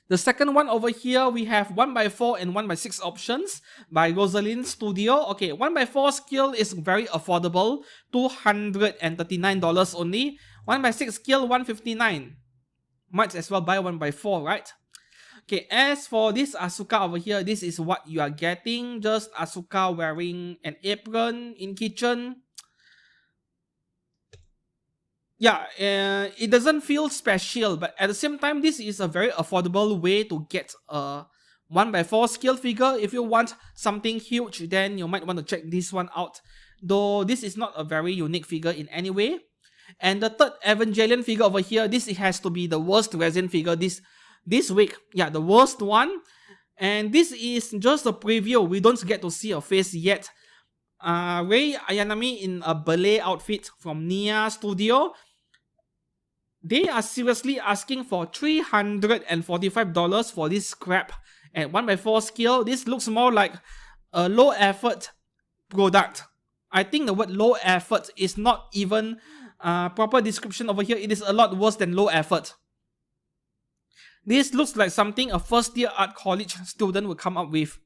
The second one over here, we have 1x4 and 1x6 options by Rosalind Studio. Okay, 1x4 scale is very affordable, $239 only. 1x6 scale, $159. Might as well buy 1x4, right? Okay, as for this Asuka over here, this is what you are getting. Just Asuka wearing an apron in kitchen. Yeah, it doesn't feel special, but at the same time, this is a very affordable way to get a 1x4 scale figure. If you want something huge, then you might want to check this one out. Though this is not a very unique figure in any way. And the third Evangelion figure over here, this has to be the worst resin figure this week. Yeah, the worst one. And this is just a preview. We don't get to see a face yet. Rei Ayanami in a ballet outfit from Nia Studio. They are seriously asking for $345 for this scrap at 1x4 scale. This looks more like a low effort product. I think the word low effort is not even proper description over here. It is a lot worse than low effort. This looks like something a first year art college student would come up with.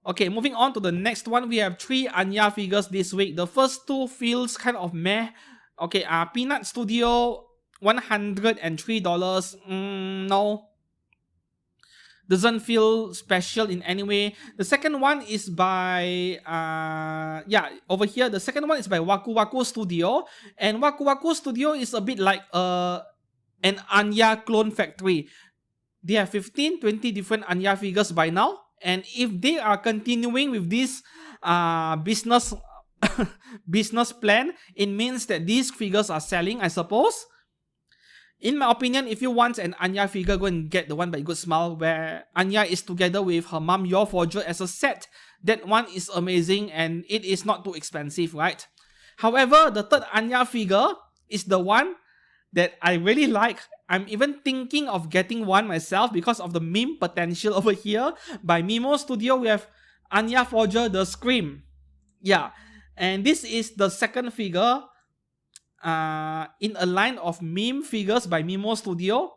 Okay, moving on to the next one. We have 3 Anya figures this week. The first 2 feels kind of meh. Okay, Peanut Studio, $103. No. Doesn't feel special in any way. The second one is by, over here, the second one is by Waku Waku Studio. And Waku Waku Studio is a bit like an Anya clone factory. They have 15, 20 different Anya figures by now. And if they are continuing with this business plan, it means that these figures are selling, I suppose. In my opinion, if you want an Anya figure, go and get the one by Good Smile, where Anya is together with her mom, Your Forger, as a set. That one is amazing and it is not too expensive, right? However, the third Anya figure is the one that I really like. I'm even thinking of getting one myself because of the meme potential over here. By Mimo Studio, we have Anya Forger, the Scream. Yeah, and this is the second figure in a line of meme figures by Mimo Studio.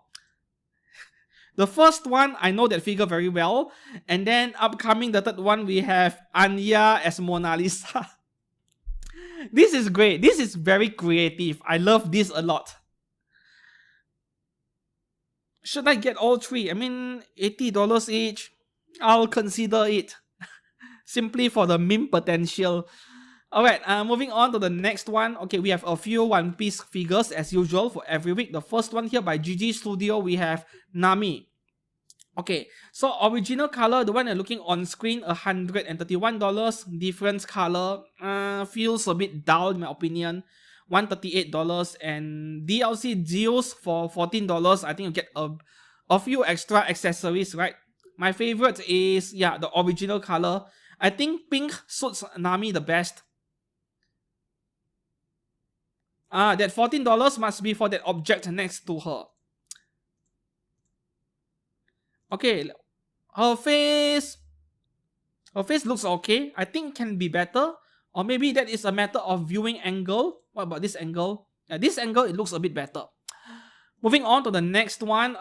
The first one, I know that figure very well. And then upcoming, the third one, we have Anya as Mona Lisa. This is great. This is very creative. I love this a lot. Should I get all 3? I mean, $80 each. I'll consider it. Simply for the meme potential. Alright, moving on to the next one. Okay, we have a few One Piece figures as usual for every week. The first one here by GG Studio, we have Nami. Okay, so original color, the one you're looking on screen, $131. Different color, feels a bit dull in my opinion. $138, and DLC deals for $14. I think you get a few extra accessories, right? My favorite is, yeah, the original color. I think pink suits Nami the best. That $14 must be for that object next to her. Okay, her face looks okay. I think can be better. Or maybe that is a matter of viewing angle. What about this angle? This angle, it looks a bit better. Moving on to the next one.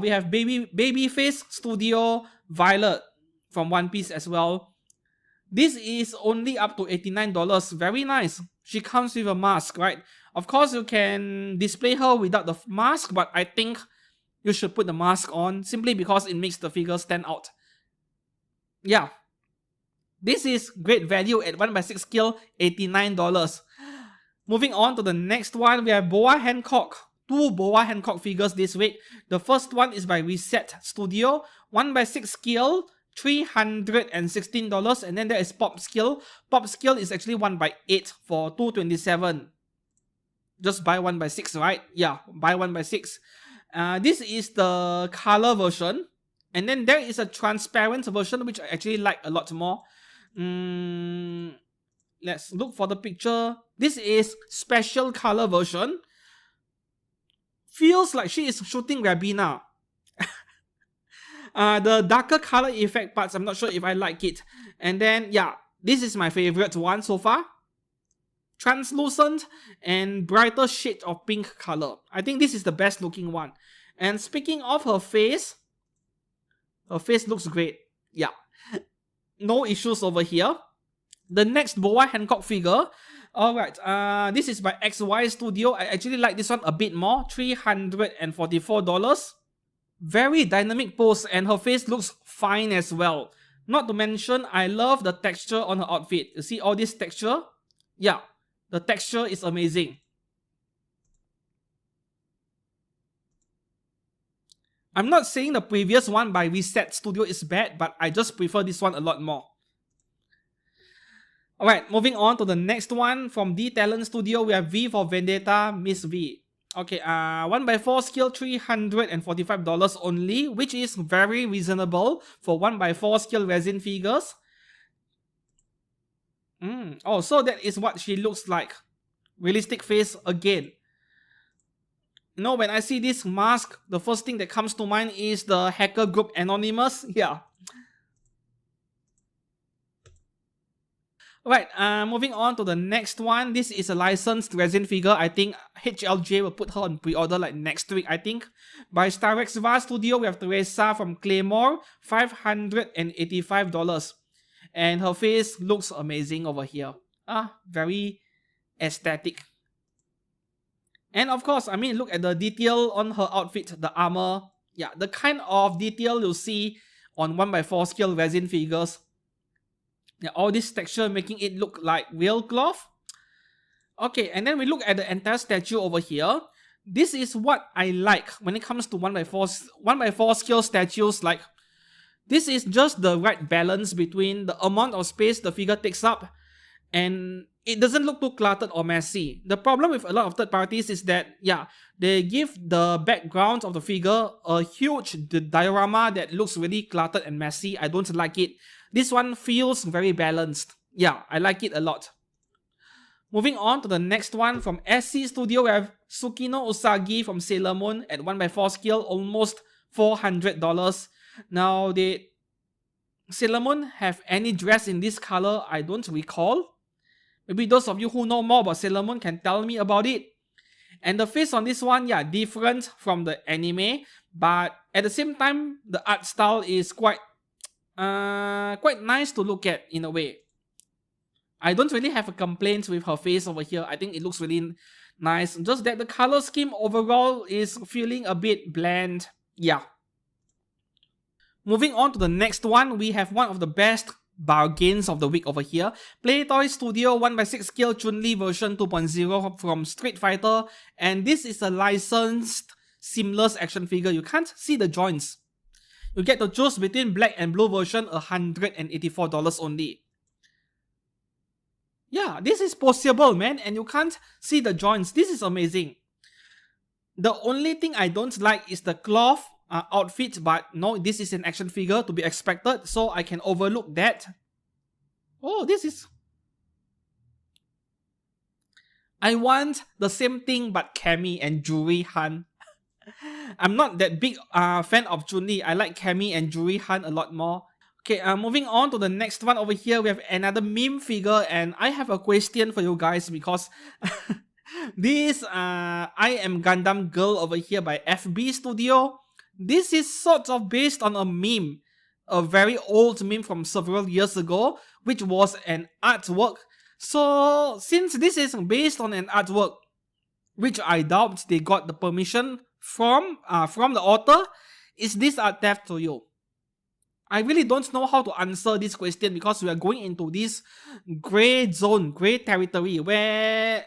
We have Babyface Studio Violet from One Piece as well. This is only up to $89. Very nice. She comes with a mask, right? Of course, you can display her without the mask, but I think you should put the mask on simply because it makes the figure stand out. Yeah. This is great value at 1/6 scale, $89. Moving on to the next one, we have Boa Hancock. 2 Boa Hancock figures this week. The first one is by Reset Studio, 1/6 scale, $316, and then there is Pop Scale. Pop Scale is actually 1/8 for $227. Just buy 1/6, right? Yeah, buy 1/6. This is the color version, and then there is a transparent version which I actually like a lot more. Let's look for the picture. This is special color version. Feels like she is shooting Rabina. The darker color effect parts, I'm not sure if I like it. And then, yeah, this is my favorite one so far. Translucent and brighter shade of pink color. I think this is the best looking one. And speaking of her face looks great. Yeah, no issues over here. The next Boa Hancock figure. Alright, this is by XY Studio. I actually like this one a bit more. $344. Very dynamic pose, and her face looks fine as well. Not to mention, I love the texture on her outfit. You see all this texture? Yeah, the texture is amazing. I'm not saying the previous one by Reset Studio is bad, but I just prefer this one a lot more. Alright, moving on to the next one from D Talent Studio, we have V for Vendetta, Miss V. Okay, 1/4 scale, $345 only, which is very reasonable for 1/4 scale resin figures. Oh, so that is what she looks like. Realistic face again. You know, when I see this mask, the first thing that comes to mind is the hacker group Anonymous. Yeah. Alright, moving on to the next one. This is a licensed resin figure. I think HLJ will put her on pre-order like next week, I think. By Starex VAR Studio, we have Teresa from Claymore, $585. And her face looks amazing over here. Very aesthetic. And of course, I mean, look at the detail on her outfit, the armor. Yeah, the kind of detail you'll see on 1/4 scale resin figures. Yeah, all this texture making it look like real cloth. Okay, and then we look at the entire statue over here. This is what I like when it comes to 1/4 scale statues. Like, this is just the right balance between the amount of space the figure takes up, and it doesn't look too cluttered or messy. The problem with a lot of third parties is that, yeah, they give the background of the figure a huge diorama that looks really cluttered and messy. I don't like it. This one feels very balanced. Yeah, I like it a lot. Moving on to the next one from SC Studio, we have Tsukino Usagi from Sailor Moon at 1/4 scale, almost $400. Now, did Sailor Moon have any dress in this color? I don't recall. Maybe those of you who know more about Sailor Moon can tell me about it. And the face on this one, yeah, different from the anime, but at the same time, the art style is quite nice to look at in a way. I don't really have a complaint with her face over here. I think it looks really nice. Just that the color scheme overall is feeling a bit bland. Yeah. Moving on to the next one, we have one of the best bargains of the week over here. Playtoy Studio 1/6 scale Chun-Li version 2.0 from Street Fighter. And this is a licensed seamless action figure. You can't see the joints. You get to choose between black and blue version, $184 only. Yeah, this is possible, man, and you can't see the joints. This is amazing. The only thing I don't like is the cloth outfit, but no, this is an action figure to be expected, so I can overlook that. Oh, this is... I want the same thing but Cammy and Juri Han. I'm not that big fan of Chun-Li. I like Cammy and Juri Han a lot more. Okay, moving on to the next one over here, we have another meme figure, and I have a question for you guys because this I Am Gundam Girl over here by FB Studio, this is sort of based on a meme, a very old meme from several years ago, which was an artwork. So since this is based on an artwork, which I doubt they got the permission from the author, is this art theft to you? I really don't know how to answer this question because we are going into this gray zone, gray territory where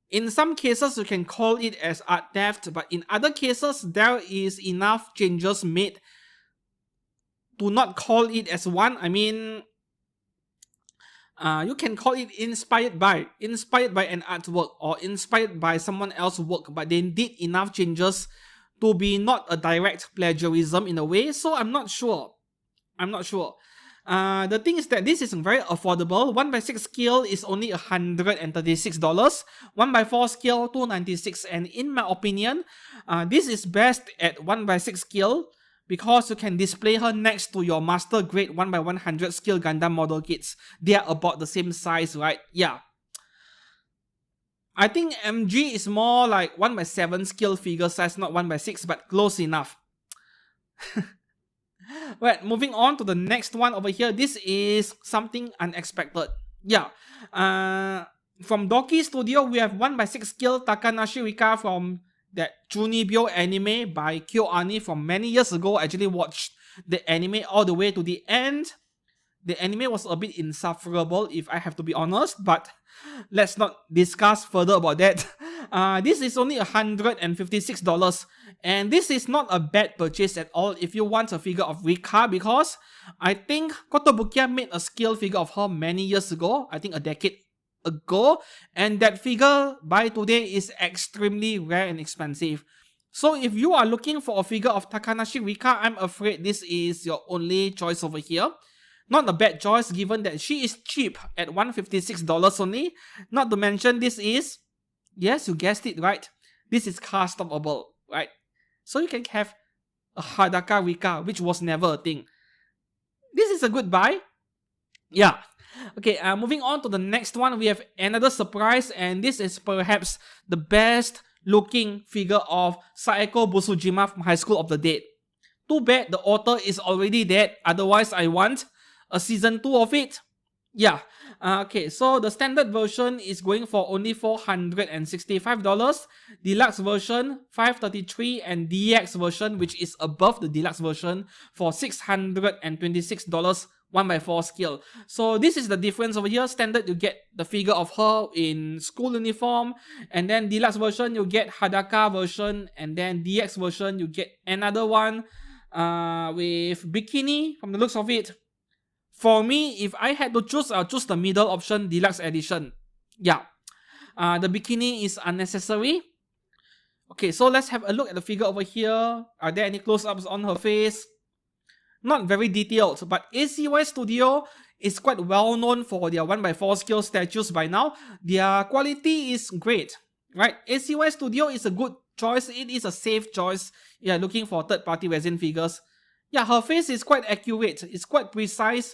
in some cases you can call it as art theft, but in other cases there is enough changes made to not call it as one. I mean, you can call it inspired by an artwork or inspired by someone else's work, but they did enough changes to be not a direct plagiarism in a way, so I'm not sure. The thing is that this is very affordable. 1x6 scale is only $136. 1x4 scale $296, and in my opinion, this is best at 1x6 scale because you can display her next to your master grade 1x100 scale Gundam model kits. They are about the same size, right? Yeah. I think MG is more like 1x7 scale figure size, not 1x6, but close enough. Right, moving on to the next one over here. This is something unexpected. Yeah. From Doki Studio, we have 1x6 scale Takanashi Rika from that Junibyo anime by KyoAni from many years ago. I actually watched the anime all the way to the end. The anime was a bit insufferable, if I have to be honest, but let's not discuss further about that. This is only $156, and this is not a bad purchase at all if you want a figure of Rika, because I think Kotobukiya made a scale figure of her many years ago, I think a decade ago, and that figure by today is extremely rare and expensive. So if you are looking for a figure of Takanashi Rika, I'm afraid this is your only choice over here. Not a bad choice given that she is cheap at $156 only. Not to mention this is, yes, you guessed it right, this is customable, right? So you can have a Hadaka Rika, which was never a thing. This is a good buy. Yeah. Okay, moving on to the next one, we have another surprise, and this is perhaps the best looking figure of Saeko Busujima from High School of the Dead. Too bad the author is already dead, otherwise I want a season 2 of it. Yeah. Okay, so the standard version is going for only $465, deluxe version $533, and DX version, which is above the deluxe version, for $626, 1x4 scale. So this is the difference over here. Standard, you get the figure of her in school uniform, and then deluxe version you get Hadaka version, and then DX version you get another one with bikini from the looks of it. For me, if I had to choose, I'll choose the middle option, deluxe edition. Yeah. The bikini is unnecessary. Okay, so let's have a look at the figure over here. Are there any close-ups on her face? Not very detailed, but ACY Studio is quite well known for their 1x4 scale statues by now. Their quality is great, right? ACY Studio is a good choice. It is a safe choice. Yeah, looking for third-party resin figures. Yeah, her face is quite accurate. It's quite precise.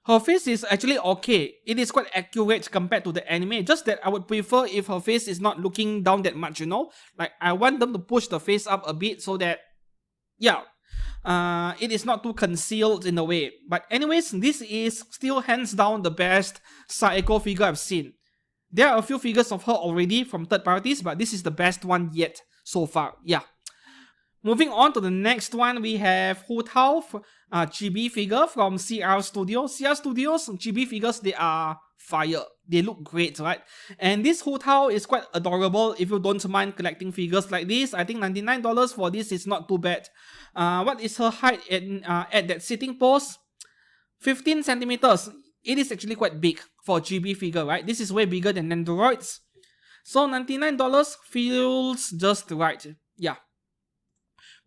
Her face is actually okay. It is quite accurate compared to the anime. Just that I would prefer if her face is not looking down that much, you know? Like, I want them to push the face up a bit so that, yeah, it is not too concealed in a way. But anyways, this is still hands down the best Saeko figure I've seen. There are a few figures of her already from third parties, but this is the best one yet so far. Yeah. Moving on to the next one, we have Hu Tao, chibi figure from CR Studio. CR Studios chibi figures, they are fire. They look great, right? And this Hu Tao is quite adorable if you don't mind collecting figures like this. I think $99 for this is not too bad. What is her height at that sitting pose? 15 centimeters. It is actually quite big for a chibi figure, right? This is way bigger than Nendoroids. So $99 feels just right. Yeah.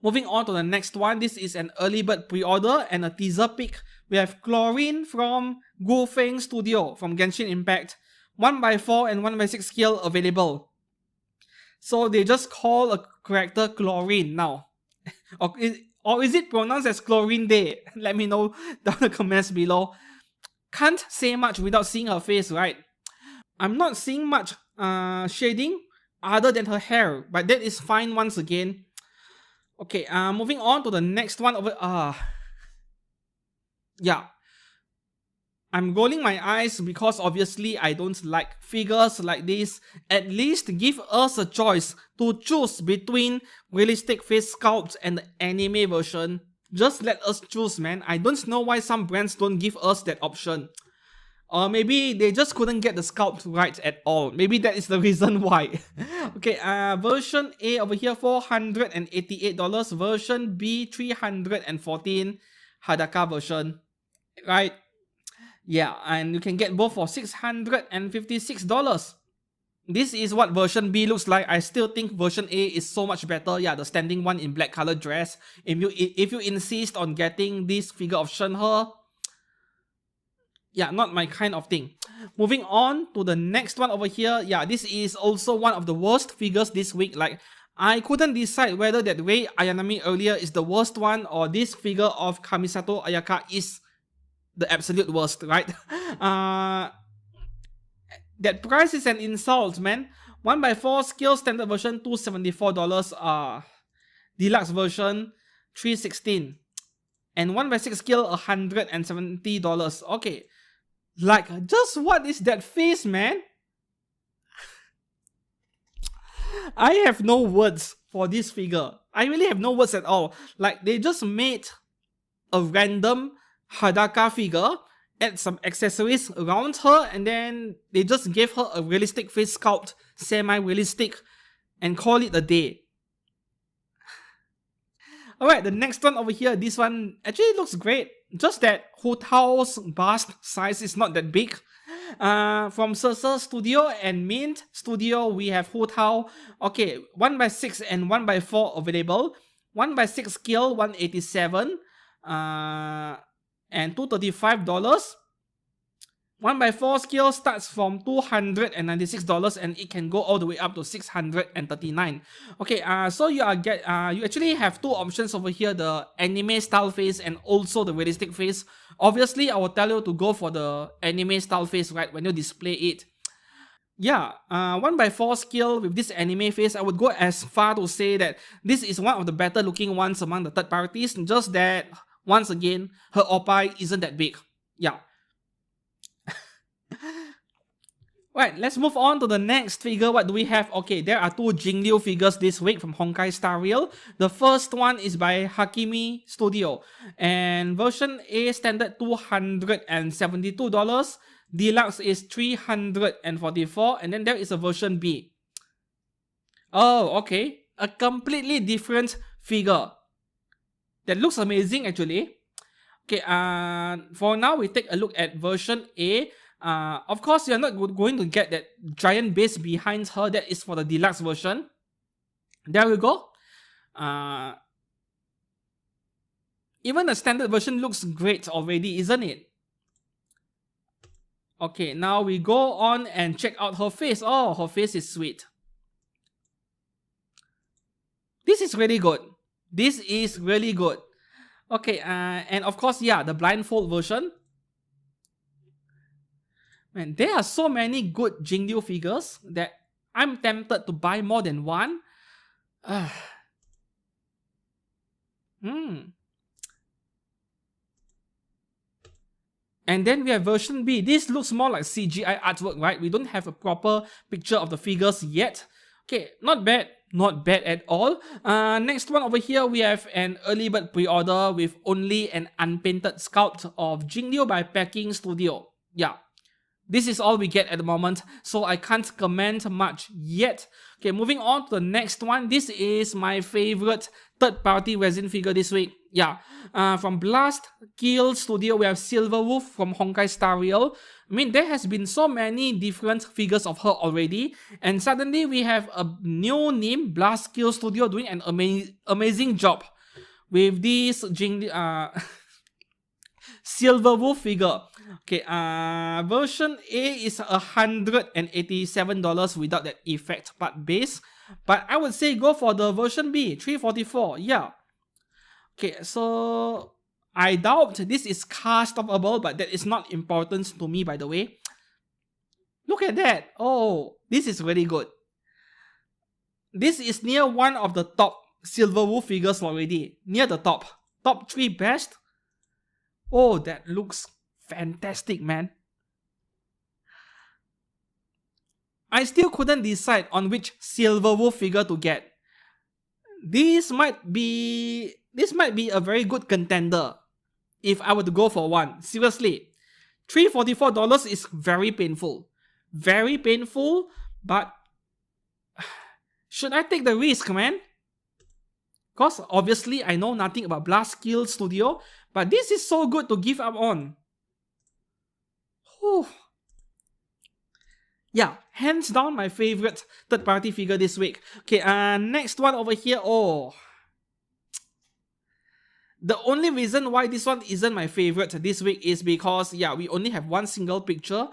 Moving on to the next one, this is an early bird pre-order and a teaser pic. We have Chlorine from Gu Feng Studio from Genshin Impact. 1x4 and 1x6 scale available. So they just call a character Chlorine now. Or is it pronounced as Chlorine Day? Let me know down in the comments below. Can't say much without seeing her face, right? I'm not seeing much shading other than her hair, but that is fine once again. Okay, moving on to the next one over. Yeah. I'm rolling my eyes because obviously I don't like figures like this. At least give us a choice to choose between realistic face sculpt and the anime version. Just let us choose, man. I don't know why some brands don't give us that option. Or maybe they just couldn't get the sculpt right at all. Maybe that is the reason why. Okay, version A over here, $488. Version B, $314. Hadaka version. Right? Yeah, and you can get both for $656. This is what version B looks like. I still think version A is so much better. Yeah, the standing one in black color dress. If you insist on getting this figure of Shenhe, yeah, not my kind of thing. Moving on to the next one over here. Yeah, this is also one of the worst figures this week. Like, I couldn't decide whether that Rei Ayanami earlier is the worst one or this figure of Kamisato Ayaka is the absolute worst, right? That price is an insult, man. 1x4 scale standard version, $274. Deluxe version, $316. And 1x6 scale, $170. Okay. Like, just what is that face, man? I have no words for this figure. I really have no words at all. Like, they just made a random Hadaka figure, add some accessories around her, and then they just gave her a realistic face sculpt, semi-realistic, and call it a day. Alright, the next one over here, this one actually looks great. Just that Hu Tao's bust size is not that big. From Cercer Studio and Mint Studio, we have Hu Tao. Okay, 1x6 and 1x4 available. 1x6 scale, $187. And $235. 1x4 scale starts from $296 and it can go all the way up to $639. Okay, so you actually have two options over here, the anime style face and also the realistic face. Obviously, I will tell you to go for the anime style face, right, when you display it. Yeah, 1x4 scale with this anime face, I would go as far to say that this is one of the better looking ones among the third parties, just that once again, her oppai isn't that big. Yeah. Right, let's move on to the next figure. What do we have? Okay, there are two Jingliu figures this week from Honkai Star Rail. The first one is by Hakimi Studio. And version A standard $272. Deluxe is $344. And then there is a version B. Oh, okay. A completely different figure. That looks amazing actually. Okay, for now we take a look at version A. Of course, you're not going to get that giant base behind her. That is for the deluxe version. There we go. Even the standard version looks great already, isn't it? Okay, now we go on and check out her face. Oh, her face is sweet. This is really good. This is really good. Okay, and of course, yeah, the blindfold version. Man, there are so many good Jingliu figures that I'm tempted to buy more than one. And then we have version B. This looks more like CGI artwork, right? We don't have a proper picture of the figures yet. Okay, not bad. Not bad at all. Next one over here, we have an early bird pre-order with only an unpainted sculpt of Jingliu by Packing Studio. Yeah. This is all we get at the moment, so I can't comment much yet. Okay, moving on to the next one. This is my favorite third-party resin figure this week. Yeah, from Blast Kill Studio, we have Silverwolf from Honkai Star Rail. I mean, there has been so many different figures of her already, and suddenly we have a new name, Blast Kill Studio, doing an amazing job with this Silver Wolf figure. Okay, version A is $187 without that effect part base. But I would say go for the version B, 344. Yeah. Okay, so I doubt this is customable, but that is not important to me, by the way. Look at that. Oh, this is really good. This is near one of the top Silver Wolf figures already. Near the top. Top 3 best. Oh, that looks fantastic, man. I still couldn't decide on which Silver Wolf figure to get. This might be a very good contender if I were to go for one. Seriously. $344 is very painful. Very painful, but should I take the risk, man? Because obviously I know nothing about Blast Skill Studio, but this is so good to give up on. Whew. Yeah, hands down my favorite third-party figure this week. Okay, next one over here. Oh, the only reason why this one isn't my favorite this week is because, yeah, we only have one single picture.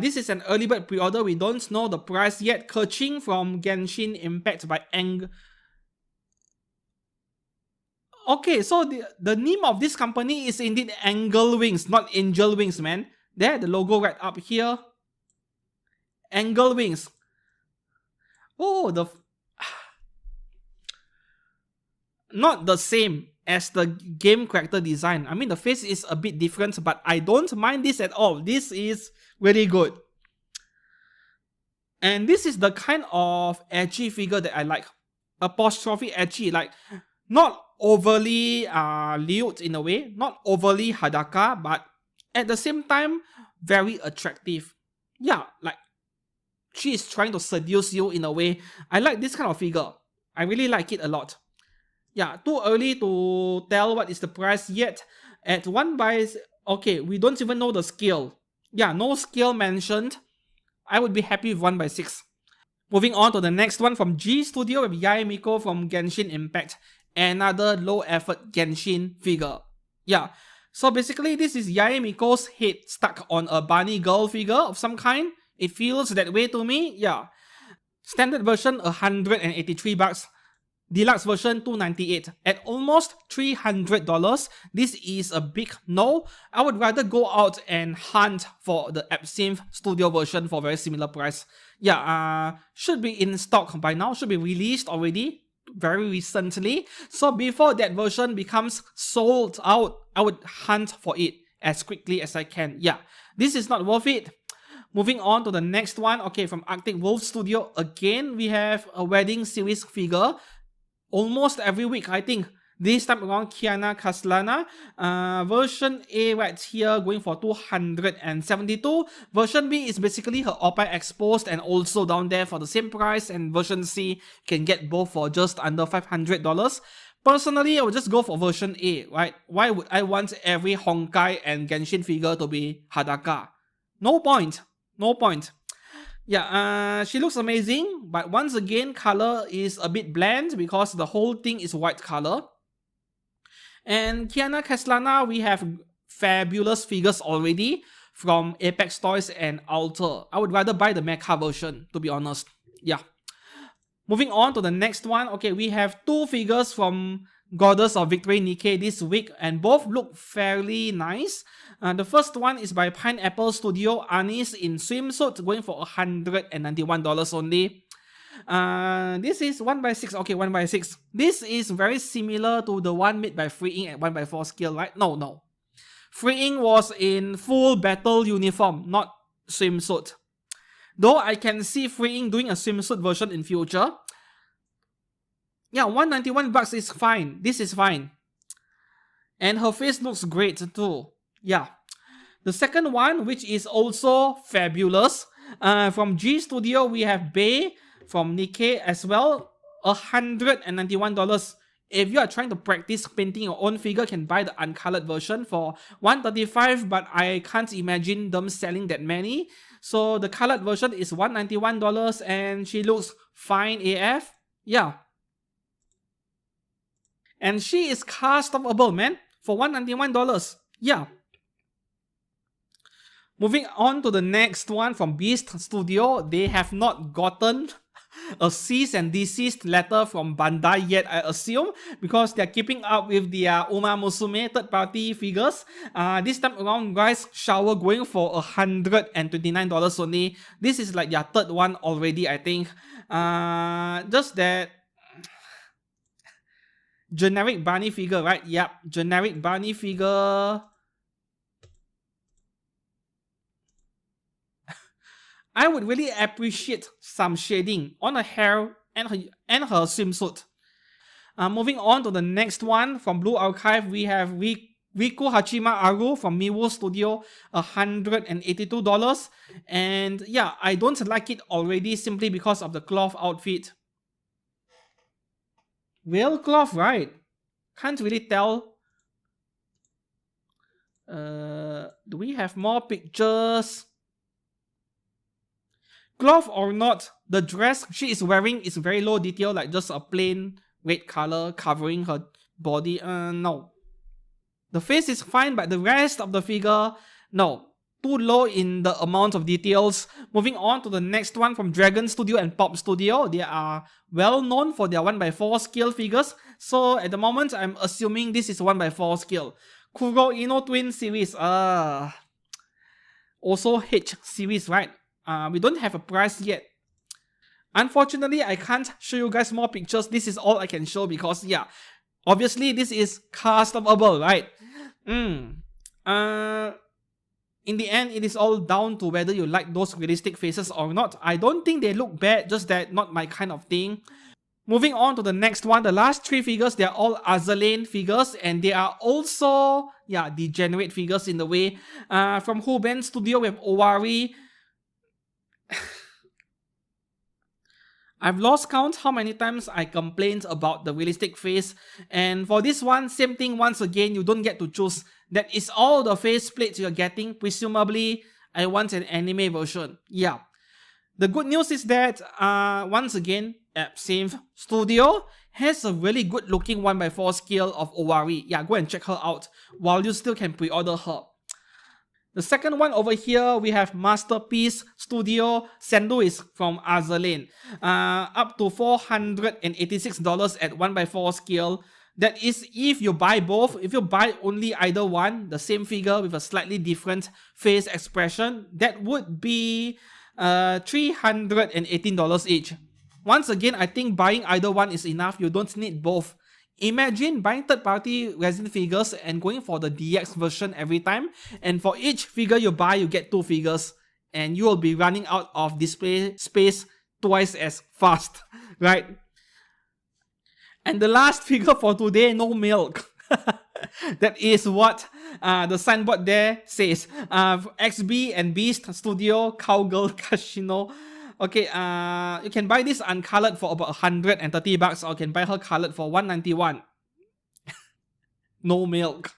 This is an early bird pre-order. We don't know the price yet. Keqing from Genshin Impact by Okay, so the name of this company is indeed Angle Wings, not Angel Wings, man. There, the logo right up here. Angle Wings. Oh, not the same as the game character design. I mean, the face is a bit different, but I don't mind this at all. This is really good. And this is the kind of edgy figure that I like. Apostrophe edgy, like not overly lewd in a way, not overly hadaka, but at the same time, very attractive. Yeah, like she is trying to seduce you in a way. I like this kind of figure. I really like it a lot. Yeah, too early to tell what is the price yet. At 1 by... Okay, we don't even know the scale. Yeah, no scale mentioned. I would be happy with 1 by 6. Moving on to the next one from G Studio with Yae Miko from Genshin Impact. Another low effort Genshin figure. Yeah, so basically this is Yae Miko's head stuck on a bunny girl figure of some kind. It feels that way to me. Yeah. Standard version $183. Deluxe version $298. At almost $300, this is a big no. I would rather go out and hunt for the Absinthe Studio version for very similar price. Yeah, should be in stock by now, should be released already very recently. So before that version becomes sold out, I would hunt for it as quickly as I can. Yeah, this is not worth it. Moving on to the next one. Okay, from Arctic Wolf Studio, again, we have a wedding series figure. Almost every week, I think. This time around, Kiana Kaslana. Version A right here going for $272. Version B is basically her Oppa exposed and also down there for the same price. And version C, you can get both for just under $500. Personally, I would just go for version A, right? Why would I want every Honkai and Genshin figure to be Hadaka? No point. No point. Yeah, she looks amazing, but once again, color is a bit bland because the whole thing is white color. And Kiana Kaslana, we have fabulous figures already from Apex Toys and Alter. I would rather buy the mecha version, to be honest. Yeah. Moving on to the next one. Okay, we have two figures from Goddess of Victory Nikke this week, and both look fairly nice. The first one is by Pineapple Studio, Anis in swimsuit, going for $191 only. This is 1 by 6. Okay, 1 by 6. This is very similar to the one made by Freeing at 1 by 4 scale, right? No. Freeing was in full battle uniform, not swimsuit. Though I can see Freeing doing a swimsuit version in future. Yeah, $191 is fine. This is fine. And her face looks great too. Yeah. The second one, which is also fabulous, from G Studio, we have Bei from Nikke as well. $191. If you are trying to practice painting your own figure, you can buy the uncolored version for $135, but I can't imagine them selling that many. So the colored version is $191 and she looks fine AF. Yeah. And she is customable, man, for $191. Yeah. Moving on to the next one from Beast Studio. They have not gotten a cease and desist letter from Bandai yet, I assume, because they're keeping up with their Uma Musume third-party figures. This time around, guys, Shower going for $129 only. This is like their third one already, I think. Just that generic Barney figure, right? Yep, generic Barney figure. I would really appreciate some shading on her hair and her swimsuit. Moving on to the next one from Blue Archive, we have Riku Hachima Aru from Miwo Studio, $182. And yeah, I don't like it already simply because of the cloth outfit. Real cloth, right? Can't really tell. Do we have more pictures? Cloth or not, the dress she is wearing is very low detail, like just a plain red color covering her body. No. The face is fine, but the rest of the figure, no. Too low in the amount of details. Moving on to the next one from Dragon Studio and Pop Studio. They are well known for their 1x4 scale figures. So at the moment, I'm assuming this is 1x4 scale. Kuro Ino Twin series. Also H series, right? We don't have a price yet. Unfortunately, I can't show you guys more pictures. This is all I can show because, yeah, obviously this is customable, right? In the end, it is all down to whether you like those realistic faces or not. I don't think they look bad, just that not my kind of thing. Moving on to the next one, the last three figures, they are all Azur Lane figures, and they are also, yeah, degenerate figures in the way. From Huben Studio, we have Owari. I've lost count how many times I complained about the realistic face, and for this one, same thing once again, you don't get to choose. That is all the face plates you're getting. Presumably, I want an anime version. Yeah. The good news is that, once again, Synth Studio has a really good looking 1x4 scale of Owari. Yeah, go and check her out while you still can pre-order her. The second one over here, we have Masterpiece Studio. Sendu is from Azur Lane. Up to $486 at 1x4 scale. That is if you buy both. If you buy only either one, the same figure with a slightly different face expression, that would be $318 each. Once again, I think buying either one is enough. You don't need both. Imagine buying third-party resin figures and going for the DX version every time, and for each figure you buy, you get two figures, and you will be running out of display space twice as fast, right? And the last figure for today, no milk. That is what the signboard there says. XB and Beast Studio, Cowgirl Casino. Okay, you can buy this uncolored for about $130, or you can buy her colored for $191. No milk.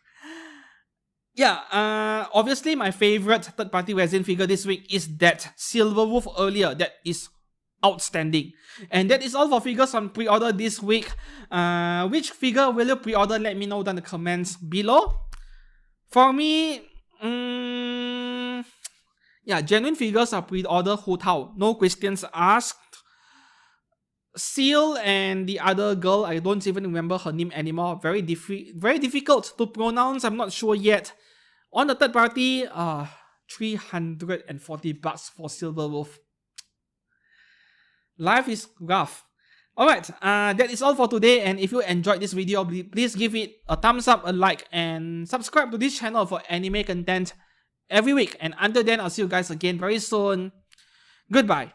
Yeah, obviously my favorite third-party resin figure this week is that Silver Wolf earlier. That is outstanding. And that is all for figures on pre-order this week. Which figure will you pre-order? Let me know down in the comments below. For me, yeah, genuine figures are pre-order Hu Tao. No questions asked. Seal and the other girl, I don't even remember her name anymore. Very difficult to pronounce. I'm not sure yet. On the third party, $340 for Silver Wolf. Life is rough. Alright, that is all for today, and if you enjoyed this video, please give it a thumbs up, a like, and subscribe to this channel for anime content every week. And until then, I'll see you guys again very soon. Goodbye.